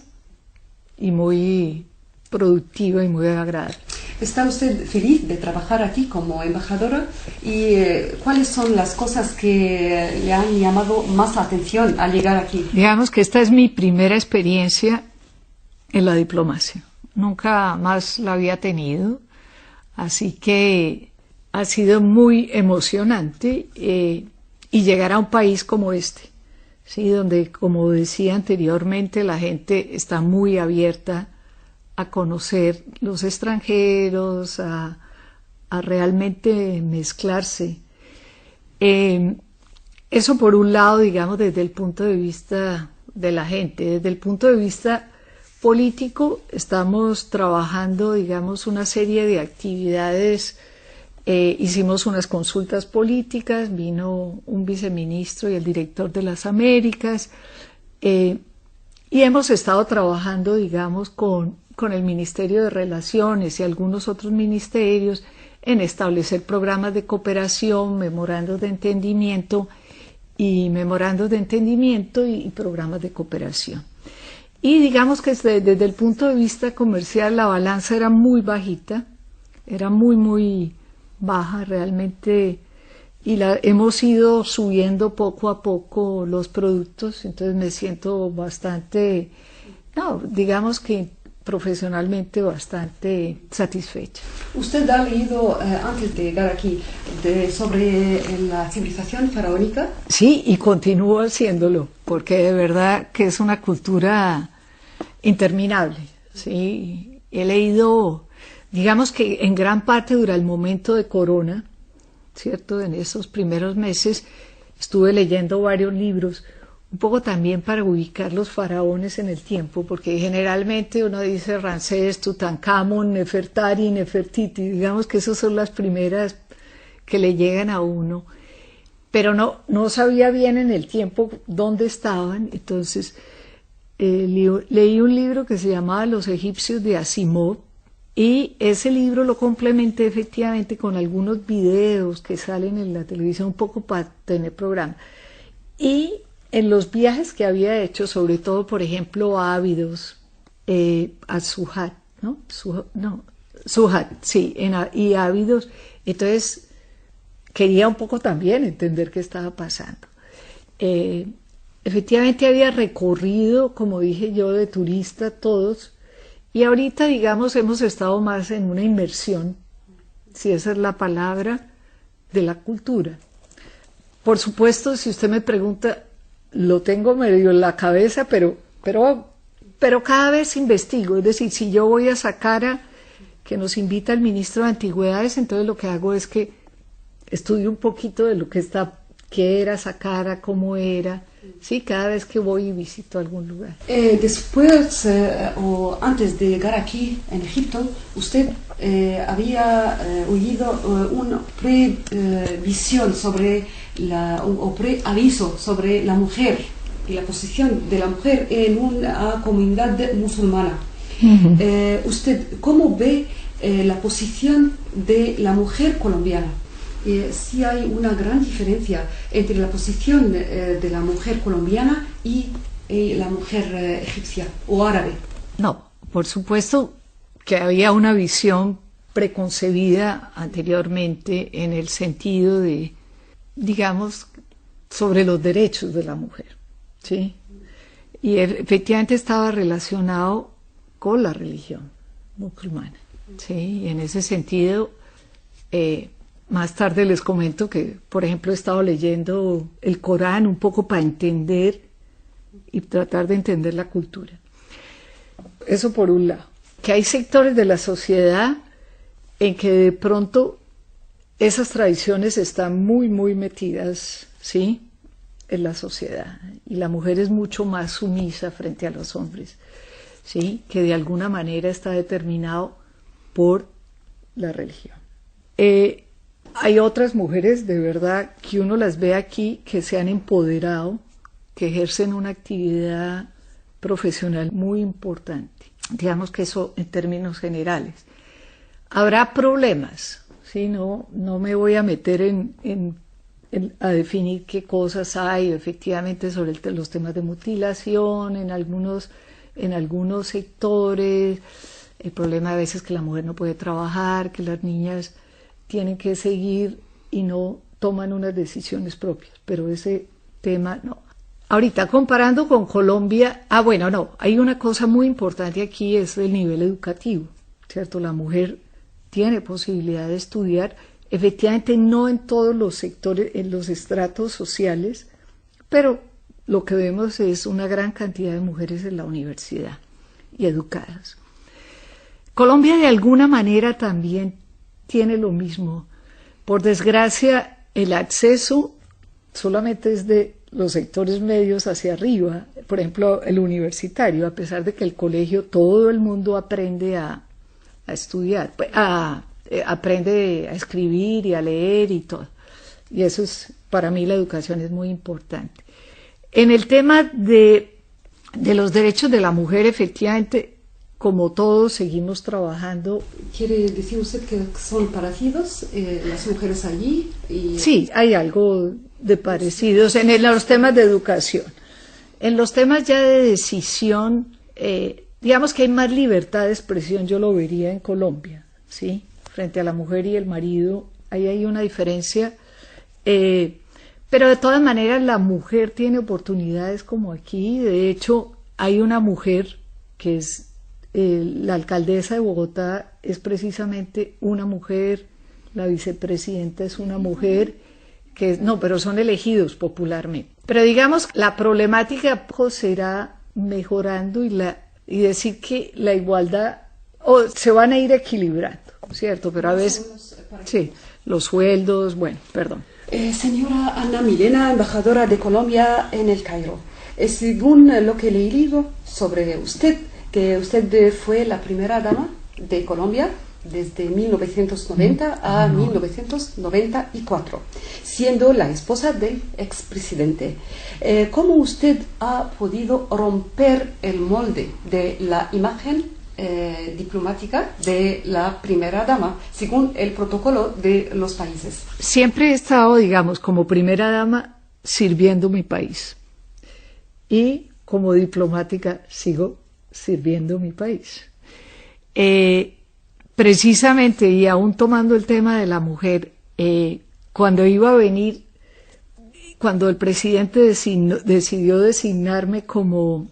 y muy productiva y muy agradable. ¿Está usted feliz de trabajar aquí como embajadora? ¿Y cuáles son las cosas que le han llamado más la atención al llegar aquí? Digamos que esta es mi primera experiencia en la diplomacia. Nunca más la había tenido, así que ha sido muy emocionante y llegar a un país como este, ¿sí? Donde, como decía anteriormente, la gente está muy abierta a conocer los extranjeros, a realmente mezclarse. Eso por un lado, digamos, desde el punto de vista de la gente. Desde el punto de vista político, estamos trabajando, digamos, una serie de actividades. Hicimos unas consultas políticas, vino un viceministro y el director de las Américas, y hemos estado trabajando, digamos, con el Ministerio de Relaciones y algunos otros ministerios en establecer programas de cooperación, memorandos de entendimiento y programas de cooperación. Y digamos que desde el punto de vista comercial la balanza era muy bajita, era muy baja realmente, y hemos ido subiendo poco a poco los productos, entonces me siento bastante, digamos que profesionalmente bastante satisfecha. ¿Usted ha leído antes de llegar aquí sobre la civilización faraónica? Sí, y continúo haciéndolo, porque de verdad que es una cultura interminable. Sí, he leído, digamos que en gran parte durante el momento de Corona, ¿cierto? En esos primeros meses estuve leyendo varios libros, un poco también para ubicar los faraones en el tiempo, porque generalmente uno dice Ramsés, Tutankamón, Nefertari, Nefertiti, digamos que esas son las primeras que le llegan a uno, pero no sabía bien en el tiempo dónde estaban. Entonces leí un libro que se llamaba Los egipcios de Asimov, y ese libro lo complementé efectivamente con algunos videos que salen en la televisión, un poco para tener programa. Y en los viajes que había hecho, sobre todo, por ejemplo, a Ávidos, a Suhat, ¿no? Suhat, sí, y Ávidos, entonces quería un poco también entender qué estaba pasando. Efectivamente había recorrido, como dije yo, de turista todos, y ahorita, digamos, hemos estado más en una inmersión, si esa es la palabra, de la cultura. por supuesto, si usted me pregunta, lo tengo medio en la cabeza, pero cada vez investigo. Es decir, si yo voy a Saqqara, que nos invita el ministro de Antigüedades, entonces lo que hago es que estudio un poquito de lo que qué era Saqqara, cómo era, sí, cada vez que voy y visito algún lugar. Después o antes de llegar aquí en Egipto, usted había oído una previsión o preaviso sobre la mujer y la posición de la mujer en una comunidad musulmana. ¿Usted cómo ve la posición de la mujer colombiana? Si hay una gran diferencia entre la posición de la mujer colombiana y la mujer egipcia o árabe. No, por supuesto que había una visión preconcebida anteriormente en el sentido de, digamos, sobre los derechos de la mujer, ¿sí? Y efectivamente estaba relacionado con la religión musulmana, ¿sí? Y en ese sentido, más tarde les comento que, por ejemplo, he estado leyendo el Corán un poco para entender y tratar de entender la cultura. Eso por un lado. Que hay sectores de la sociedad en que de pronto esas tradiciones están muy, muy metidas, ¿sí?, en la sociedad. Y la mujer es mucho más sumisa frente a los hombres, ¿sí?, que de alguna manera está determinado por la religión. Hay otras mujeres, de verdad, que uno las ve aquí, que se han empoderado, que ejercen una actividad profesional muy importante. Digamos que eso en términos generales. Habrá problemas, ¿sí? No me voy a meter a definir qué cosas hay efectivamente sobre los temas de mutilación en algunos sectores, el problema a veces que la mujer no puede trabajar, que las niñas tienen que seguir y no toman unas decisiones propias, pero ese tema no. Ahorita, comparando con Colombia, hay una cosa muy importante aquí, es el nivel educativo, ¿cierto? La mujer tiene posibilidad de estudiar, efectivamente no en todos los sectores, en los estratos sociales, pero lo que vemos es una gran cantidad de mujeres en la universidad y educadas. Colombia de alguna manera también tiene lo mismo. Por desgracia, el acceso solamente es de los sectores medios hacia arriba, por ejemplo, el universitario, a pesar de que el colegio todo el mundo aprende a estudiar, aprende a escribir y a leer y todo. Y eso es, para mí la educación es muy importante. En el tema de los derechos de la mujer, efectivamente, como todos seguimos trabajando. ¿Quiere decir usted que son parecidos las mujeres allí? Sí, hay algo de parecidos en los temas de educación. En los temas ya de decisión, digamos que hay más libertad de expresión, yo lo vería en Colombia, ¿sí? Frente a la mujer y el marido, ahí hay una diferencia, pero de todas maneras la mujer tiene oportunidades como aquí. De hecho, hay una mujer que es la alcaldesa de Bogotá, es precisamente una mujer, la vicepresidenta es una mujer, pero son elegidos popularmente. Pero digamos, la problemática será mejorando y decir que la igualdad se van a ir equilibrando, ¿cierto? Pero a veces, sí, los sueldos, Señora Ana Milena, embajadora de Colombia en el Cairo, según lo que he leído sobre usted, que usted fue la primera dama de Colombia desde 1990 a 1994, siendo la esposa del expresidente. ¿Cómo usted ha podido romper el molde de la imagen diplomática de la primera dama, según el protocolo de los países? Siempre he estado, digamos, como primera dama sirviendo mi país, y como diplomática sigo sirviendo mi país. Precisamente, y aún tomando el tema de la mujer, cuando iba a venir, cuando el presidente decidió designarme como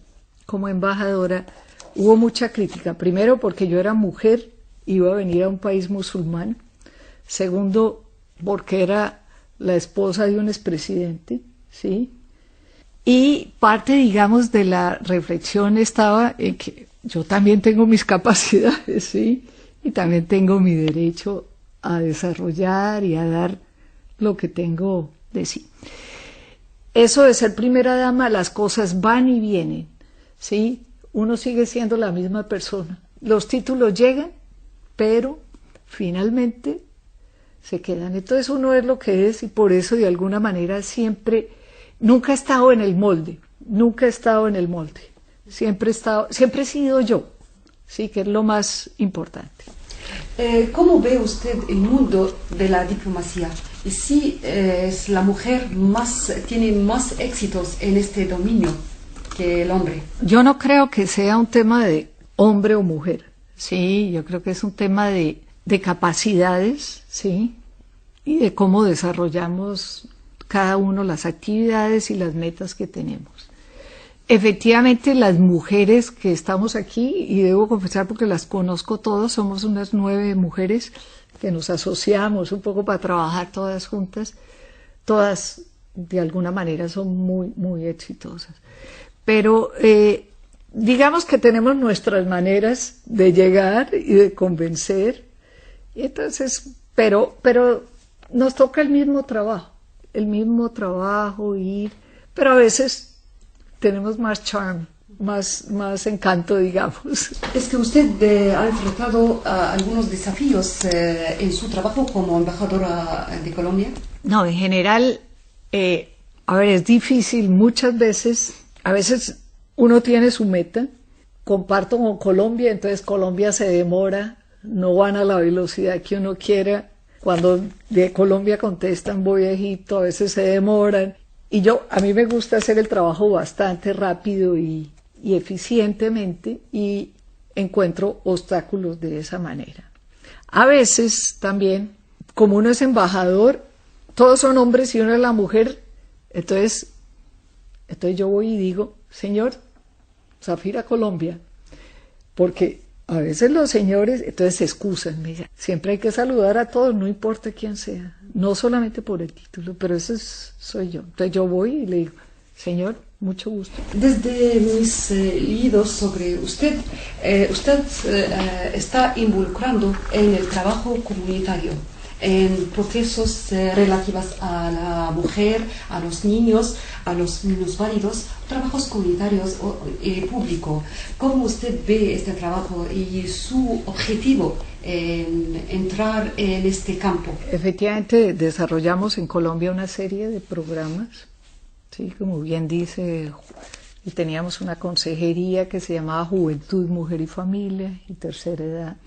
embajadora, hubo mucha crítica. Primero, porque yo era mujer, iba a venir a un país musulmán. Segundo, porque era la esposa de un expresidente, ¿sí? Y parte, digamos, de la reflexión estaba en que yo también tengo mis capacidades, ¿sí? Y también tengo mi derecho a desarrollar y a dar lo que tengo de sí. Eso de ser primera dama, las cosas van y vienen, ¿sí? Uno sigue siendo la misma persona. Los títulos llegan, pero finalmente se quedan. Entonces uno es lo que es y por eso de alguna manera siempre, nunca he estado en el molde, siempre he sido yo, sí, que es lo más importante. ¿Cómo ve usted el mundo de la diplomacia? ¿Y si es la mujer tiene más éxitos en este dominio que el hombre? Yo no creo que sea un tema de hombre o mujer, sí, yo creo que es un tema de capacidades, sí, y de cómo desarrollamos cada uno las actividades y las metas que tenemos. Efectivamente, las mujeres que estamos aquí, y debo confesar porque las conozco todas, somos unas 9 mujeres que nos asociamos un poco para trabajar todas juntas, todas de alguna manera son muy, muy exitosas. Pero digamos que tenemos nuestras maneras de llegar y de convencer, y entonces, pero nos toca el mismo trabajo, pero a veces tenemos más charm, más encanto, digamos. Es que usted ha enfrentado algunos desafíos en su trabajo como embajadora de Colombia. No, en general, es difícil muchas veces. A veces uno tiene su meta, comparto con Colombia, entonces Colombia se demora, no van a la velocidad que uno quiera. Cuando de Colombia contestan voy a Egipto, a veces se demoran. Y a mí me gusta hacer el trabajo bastante rápido y eficientemente y encuentro obstáculos de esa manera. A veces también, como uno es embajador, todos son hombres y uno es la mujer, entonces yo voy y digo, señor, Zafira, Colombia, porque a veces los señores, entonces se excusan, me dicen, siempre hay que saludar a todos, no importa quién sea, no solamente por el título, pero soy yo. Entonces yo voy y le digo, señor, mucho gusto. Desde mis leídos sobre usted, está involucrando en el trabajo comunitario, en procesos relativos a la mujer, a los niños válidos, trabajos comunitarios público. ¿Cómo usted ve este trabajo y su objetivo en entrar en este campo? Efectivamente, desarrollamos en Colombia una serie de programas, sí, como bien dice, y teníamos una consejería que se llamaba Juventud, Mujer y Familia y Tercera Edad,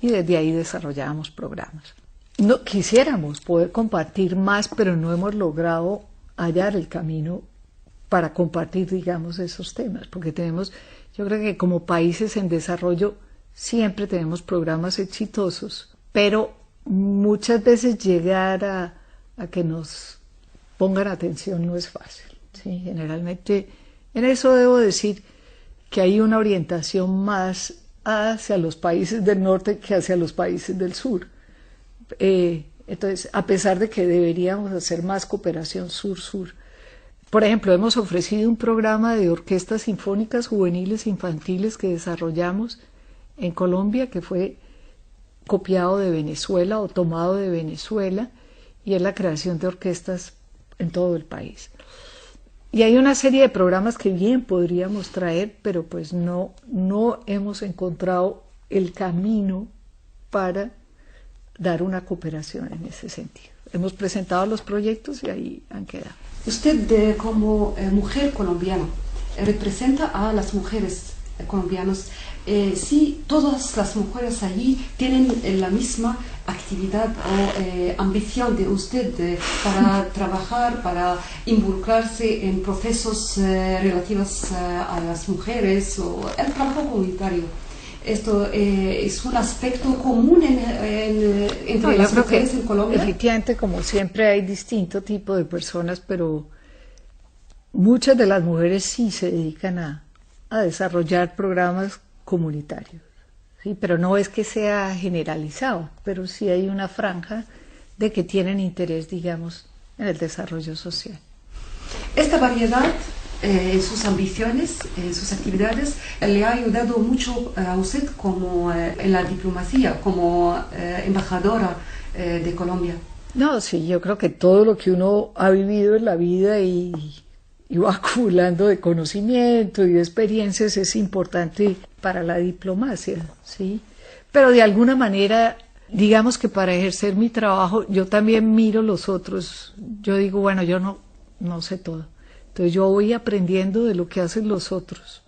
y desde ahí desarrollábamos programas. No quisiéramos poder compartir más, pero no hemos logrado hallar el camino para compartir, digamos, esos temas, porque yo creo que como países en desarrollo siempre tenemos programas exitosos, pero muchas veces llegar a que nos pongan atención no es fácil, ¿sí? Generalmente, en eso debo decir que hay una orientación más hacia los países del norte que hacia los países del sur. Entonces, a pesar de que deberíamos hacer más cooperación sur-sur. Por ejemplo, hemos ofrecido un programa de orquestas sinfónicas juveniles e infantiles que desarrollamos en Colombia, que fue copiado de Venezuela o tomado de Venezuela, y es la creación de orquestas en todo el país. Y hay una serie de programas que bien podríamos traer, pero pues no hemos encontrado el camino para dar una cooperación en ese sentido. Hemos presentado los proyectos y ahí han quedado. Usted, como mujer colombiana, representa a las mujeres colombianas. Si todas las mujeres allí tienen la misma actividad o ambición de usted para trabajar, para involucrarse en procesos relativos a las mujeres o el trabajo comunitario, ¿esto es un aspecto común entre las mujeres en Colombia? Efectivamente, como siempre, hay distinto tipo de personas, pero muchas de las mujeres sí se dedican a desarrollar programas comunitarios, ¿sí? Pero no es que sea generalizado, pero sí hay una franja de que tienen interés, digamos, en el desarrollo social. Esta variedad en sus ambiciones, en sus actividades, le ha ayudado mucho a usted como en la diplomacia, como embajadora de Colombia. No, sí, yo creo que todo lo que uno ha vivido en la vida y va acumulando de conocimiento y de experiencias es importante para la diplomacia, ¿sí? Pero de alguna manera, digamos que para ejercer mi trabajo, yo también miro los otros. Yo digo, bueno, yo no sé todo. Entonces yo voy aprendiendo de lo que hacen los otros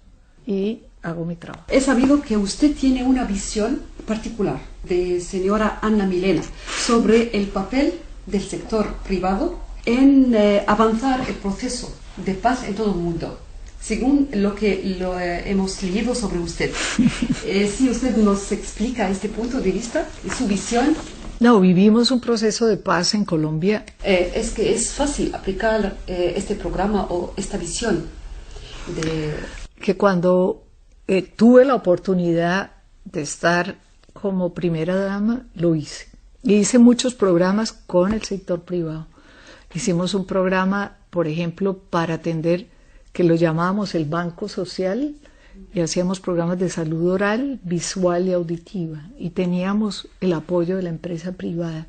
y hago mi trabajo. He sabido que usted tiene una visión particular de señora Anna Milena sobre el papel del sector privado en avanzar el proceso de paz en todo el mundo, según lo que hemos leído sobre usted. Si usted nos explica este punto de vista y su visión. No, vivimos un proceso de paz en Colombia. Es que es fácil aplicar este programa o esta visión que cuando tuve la oportunidad de estar como primera dama, lo hice. Y hice muchos programas con el sector privado. Hicimos un programa, por ejemplo, para atender, que lo llamábamos el Banco Social, y hacíamos programas de salud oral, visual y auditiva, y teníamos el apoyo de la empresa privada.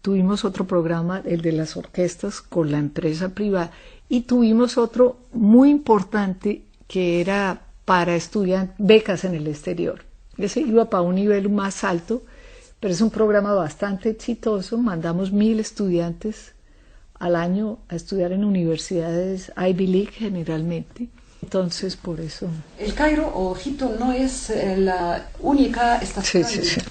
Tuvimos otro programa, el de las orquestas, con la empresa privada, y tuvimos otro muy importante que era para estudiantes, becas en el exterior. Ese iba para un nivel más alto, pero es un programa bastante exitoso. Mandamos 1.000 estudiantes al año a estudiar en universidades Ivy League generalmente. Entonces, por eso. El Cairo o Egipto no es la única estación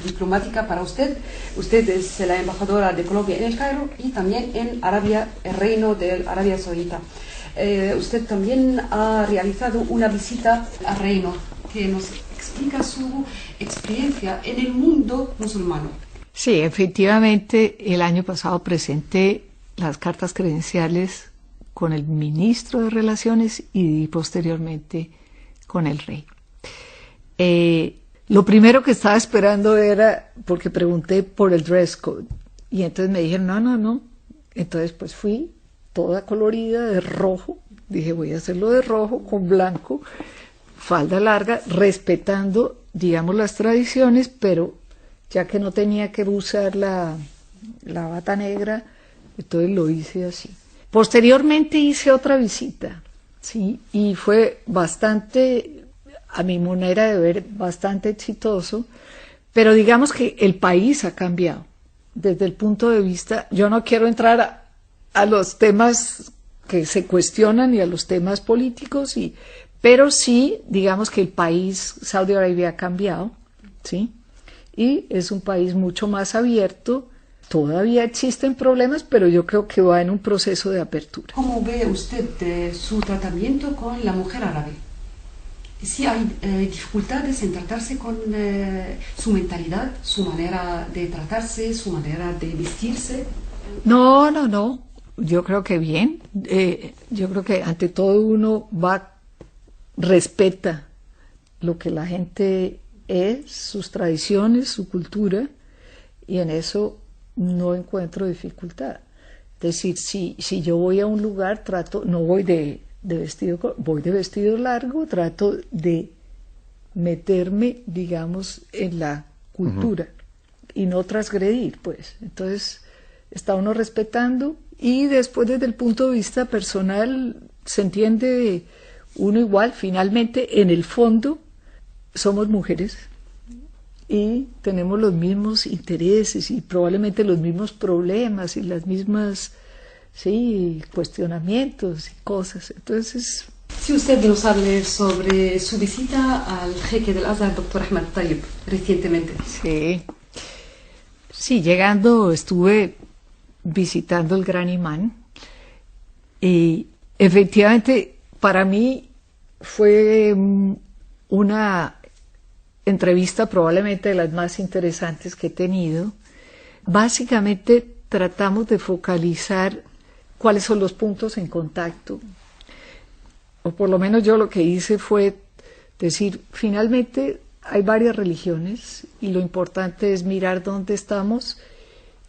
diplomática para usted. Usted es la embajadora de Colombia en el Cairo y también en Arabia, el Reino de Arabia Saudita. Usted también ha realizado una visita al Reino que nos explica su experiencia en el mundo musulmán. Sí, efectivamente, el año pasado presenté las cartas credenciales con el ministro de Relaciones y posteriormente con el rey. Lo primero que estaba esperando era, porque pregunté por el dress code, y entonces me dijeron, no. Entonces pues fui toda colorida de rojo, dije voy a hacerlo de rojo con blanco, falda larga, respetando, digamos, las tradiciones, pero ya que no tenía que usar la bata negra, entonces lo hice así. Posteriormente hice otra visita, ¿sí? Y fue bastante, a mi manera de ver, bastante exitoso, pero digamos que el país ha cambiado. Desde el punto de vista, yo no quiero entrar a los temas que se cuestionan y a los temas políticos, pero sí, digamos que el país, Saudi Arabia, ha cambiado, ¿sí? Y es un país mucho más abierto. Todavía existen problemas, pero yo creo que va en un proceso de apertura. ¿Cómo ve usted su tratamiento con la mujer árabe? ¿Sí hay dificultades en tratarse con su mentalidad, su manera de tratarse, su manera de vestirse? No. Yo creo que bien. Yo creo que ante todo uno respeta lo que la gente es, sus tradiciones, su cultura, y en eso no encuentro dificultad. Es decir, si yo voy a un lugar, no voy de vestido, voy de vestido largo, trato de meterme, digamos, en la cultura y no transgredir, pues. Entonces, está uno respetando y después desde el punto de vista personal se entiende uno igual. Finalmente, en el fondo, somos mujeres y tenemos los mismos intereses y probablemente los mismos problemas y las mismas cuestionamientos y cosas. Entonces, si usted nos hable sobre su visita al jeque del Azhar, doctor Ahmed Tayyip, recientemente. Sí, llegando estuve visitando el Gran Imán y efectivamente para mí fue una entrevista probablemente de las más interesantes que he tenido. Básicamente tratamos de focalizar cuáles son los puntos en contacto, o por lo menos yo lo que hice fue decir, finalmente hay varias religiones y lo importante es mirar dónde estamos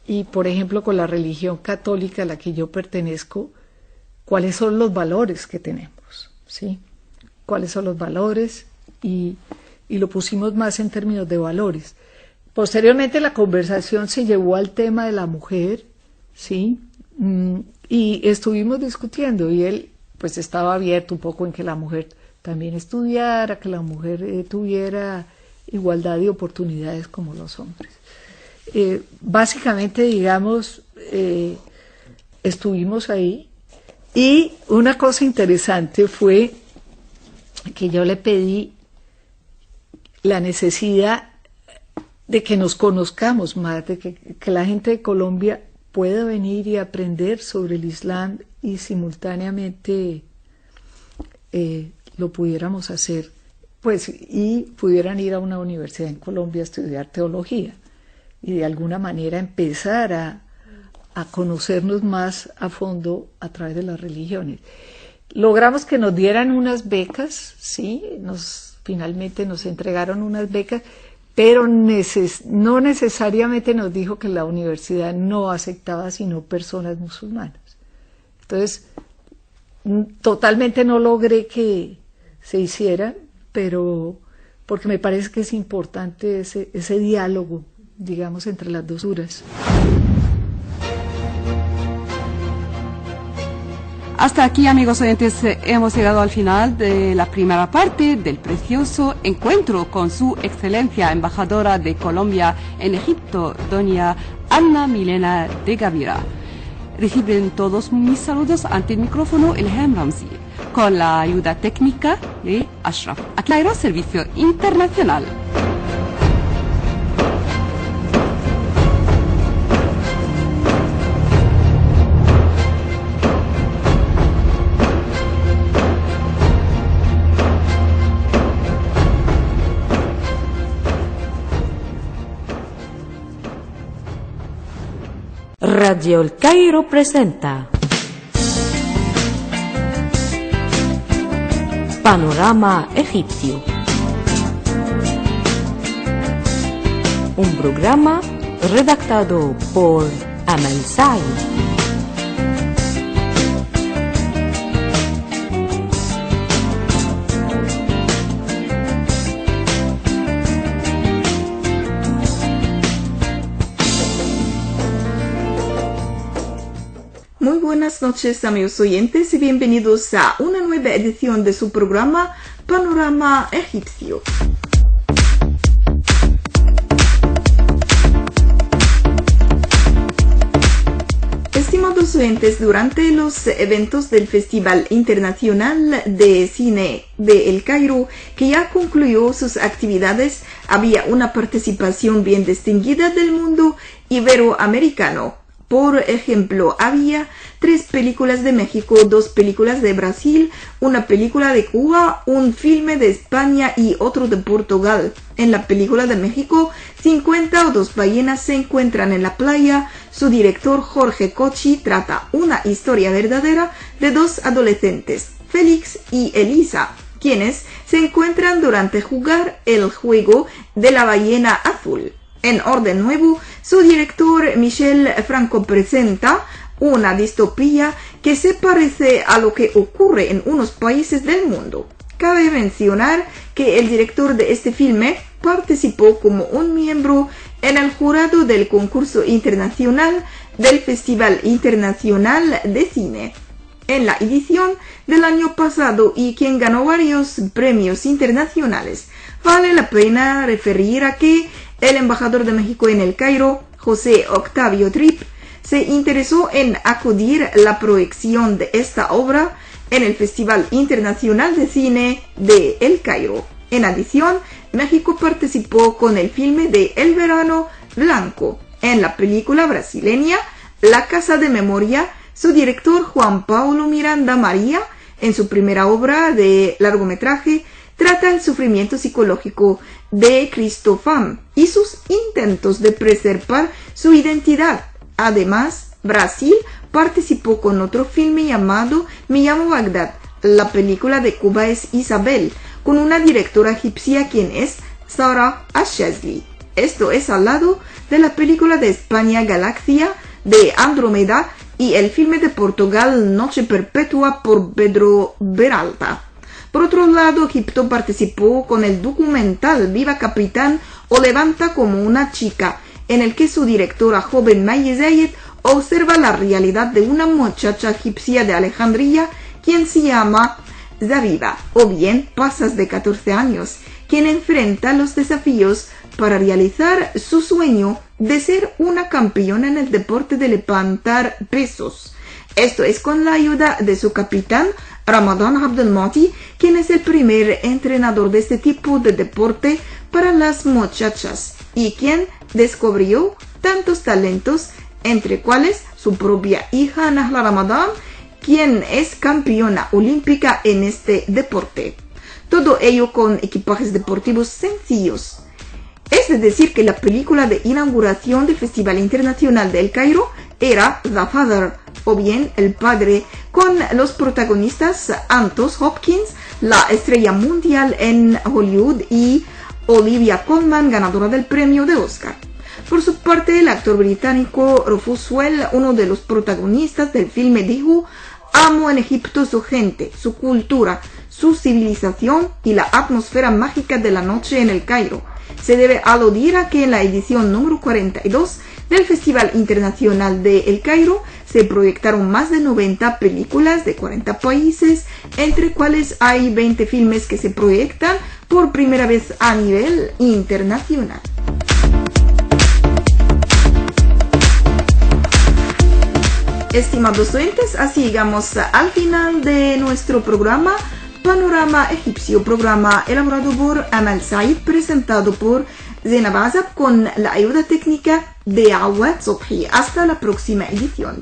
y, por ejemplo, con la religión católica a la que yo pertenezco, cuáles son los valores que tenemos, ¿sí? Cuáles son los valores, y lo pusimos más en términos de valores. Posteriormente la conversación se llevó al tema de la mujer, ¿sí? Y estuvimos discutiendo, y él pues estaba abierto un poco en que la mujer también estudiara, que la mujer tuviera igualdad de oportunidades como los hombres. Básicamente, digamos, estuvimos ahí, y una cosa interesante fue que yo le pedí la necesidad de que nos conozcamos más, de que la gente de Colombia pueda venir y aprender sobre el Islam, y simultáneamente lo pudiéramos hacer, pues, y pudieran ir a una universidad en Colombia a estudiar teología, y de alguna manera empezar a conocernos más a fondo a través de las religiones. Logramos que nos dieran unas becas, ¿sí? Finalmente nos entregaron unas becas, pero no necesariamente nos dijo que la universidad no aceptaba sino personas musulmanas. Entonces, totalmente no logré que se hiciera, pero porque me parece que es importante ese diálogo, digamos, entre las dos culturas. Hasta aquí, amigos oyentes, hemos llegado al final de la primera parte del precioso encuentro con su excelencia embajadora de Colombia en Egipto, doña Anna Milena de Gavira. Reciben todos mis saludos ante el micrófono Ilham Ramzi, con la ayuda técnica de Ashraf. Aquí Cairo, Servicio Internacional. Radio El Cairo presenta Panorama Egipcio, un programa redactado por Amal Said. Muy buenas noches, amigos oyentes, y bienvenidos a una nueva edición de su programa Panorama Egipcio. Estimados oyentes, durante los eventos del Festival Internacional de Cine de El Cairo, que ya concluyó sus actividades, había una participación bien distinguida del mundo iberoamericano. Por ejemplo, había 3 películas de México, 2 películas de Brasil, una película de Cuba, un filme de España y otro de Portugal. En la película de México, 52 ballenas se encuentran en la playa. Su director, Jorge Cochi, trata una historia verdadera de 2 adolescentes, Félix y Elisa, quienes se encuentran durante jugar el juego de la ballena azul. En orden nuevo, su director Michel Franco presenta una distopía que se parece a lo que ocurre en unos países del mundo. Cabe mencionar que el director de este filme participó como un miembro en el jurado del concurso internacional del Festival Internacional de Cine en la edición del año pasado, y quien ganó varios premios internacionales. Vale la pena referir a que el embajador de México en El Cairo, José Octavio Tripp, se interesó en acudir a la proyección de esta obra en el Festival Internacional de Cine de El Cairo. En adición, México participó con el filme de El Verano Blanco. En la película brasileña La Casa de Memoria, su director Juan Paulo Miranda María, en su primera obra de largometraje, trata el sufrimiento psicológico de Cristofam y sus intentos de preservar su identidad. Además, Brasil participó con otro filme llamado Me llamo Bagdad. La película de Cuba es Isabel, con una directora egipcia quien es Sarah Ashazli. Esto es al lado de la película de España Galaxia de Andrómeda y el filme de Portugal Noche Perpetua por Pedro Beralta. Por otro lado, Egipto participó con el documental Viva Capitán o Levanta como una chica, en el que su directora joven Maye Zayed observa la realidad de una muchacha egipcia de Alejandría, quien se llama Zabiba, o bien Pasas de 14 años, quien enfrenta los desafíos para realizar su sueño de ser una campeona en el deporte de levantar pesos. Esto es con la ayuda de su capitán, Ramadan Abdelmoti, quien es el primer entrenador de este tipo de deporte para las muchachas y quien descubrió tantos talentos, entre cuales su propia hija Nahla Ramadan, quien es campeona olímpica en este deporte. Todo ello con equipajes deportivos sencillos. Es decir que la película de inauguración del Festival Internacional de El Cairo era The Father, o bien El Padre, con los protagonistas Anthony Hopkins, la estrella mundial en Hollywood, y Olivia Colman, ganadora del premio de Oscar. Por su parte, el actor británico Rufus Sewell, uno de los protagonistas del filme, dijo: "Amo en Egipto su gente, su cultura, su civilización y la atmósfera mágica de la noche en El Cairo". Se debe aludir a que en la edición número 42 del Festival Internacional de El Cairo se proyectaron más de 90 películas de 40 países, entre cuales hay 20 filmes que se proyectan por primera vez a nivel internacional. Estimados oyentes, así llegamos al final de nuestro programa Panorama Egipcio, programa elaborado por Amal Said, presentado por Zainab Azab con la ayuda técnica de Awad Sobhi. Hasta la próxima edición.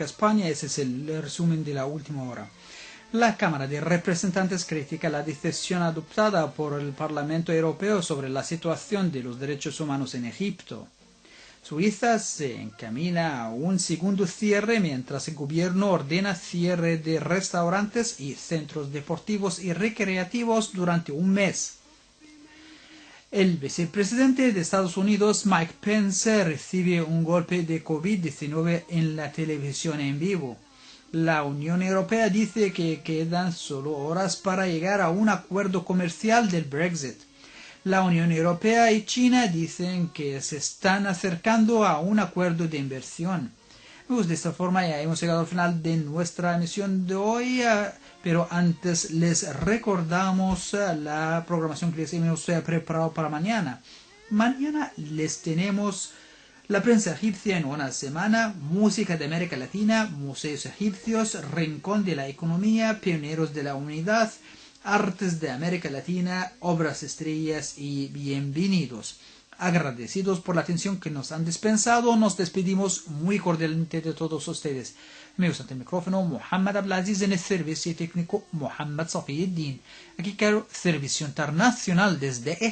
España, ese es el resumen de la última hora. La Cámara de Representantes critica la decisión adoptada por el Parlamento Europeo sobre la situación de los derechos humanos en Egipto. Suiza se encamina a un segundo cierre mientras el gobierno ordena cierre de restaurantes y centros deportivos y recreativos durante un mes. El vicepresidente de Estados Unidos, Mike Pence, recibe un golpe de COVID-19 en la televisión en vivo. La Unión Europea dice que quedan solo horas para llegar a un acuerdo comercial del Brexit. La Unión Europea y China dicen que se están acercando a un acuerdo de inversión. Pues de esta forma ya hemos llegado al final de nuestra emisión de hoy, pero antes les recordamos la programación que les hemos preparado para mañana. Mañana les tenemos la prensa egipcia en una semana, música de América Latina, museos egipcios, rincón de la economía, pioneros de la humanidad, artes de América Latina, obras estrellas y bienvenidos. Agradecidos por la atención que nos han dispensado, nos despedimos muy cordialmente de todos ustedes. Me gusta el micrófono Mohamed Abdelaziz, en el servicio técnico Mohamed Safieddin. Aquí Cairo, servicio internacional desde